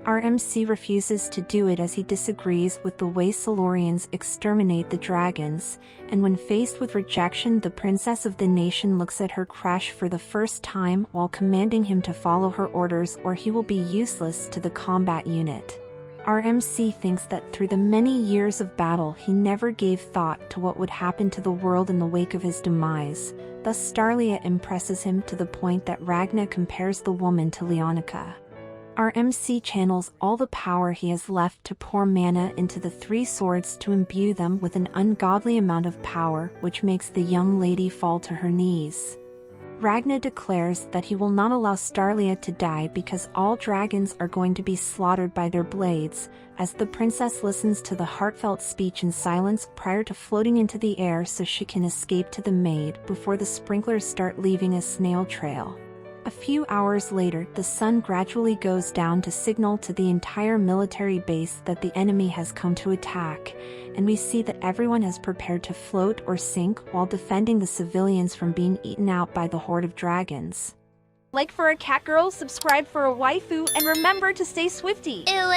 RMC refuses to do it as he disagrees with the way Silurians exterminate the dragons, and when faced with rejection, the princess of the nation looks at her crush for the first time while commanding him to follow her orders or he will be useless to the combat unit. Our MC thinks that through the many years of battle he never gave thought to what would happen to the world in the wake of his demise. Thus Starlia impresses him to the point that Ragna compares the woman to Leonica. Our MC channels all the power he has left to pour mana into the three swords to imbue them with an ungodly amount of power, which makes the young lady fall to her knees. Ragna declares that he will not allow Starlia to die because all dragons are going to be slaughtered by their blades, as the princess listens to the heartfelt speech in silence prior to floating into the air so she can escape to the maid before the sprinklers start leaving a snail trail. A few hours later, the sun gradually goes down to signal to the entire military base that the enemy has come to attack, and we see that everyone has prepared to float or sink while defending the civilians from being eaten out by the horde of dragons. Like for a cat girl, subscribe for a waifu, and remember to stay swifty. Ew.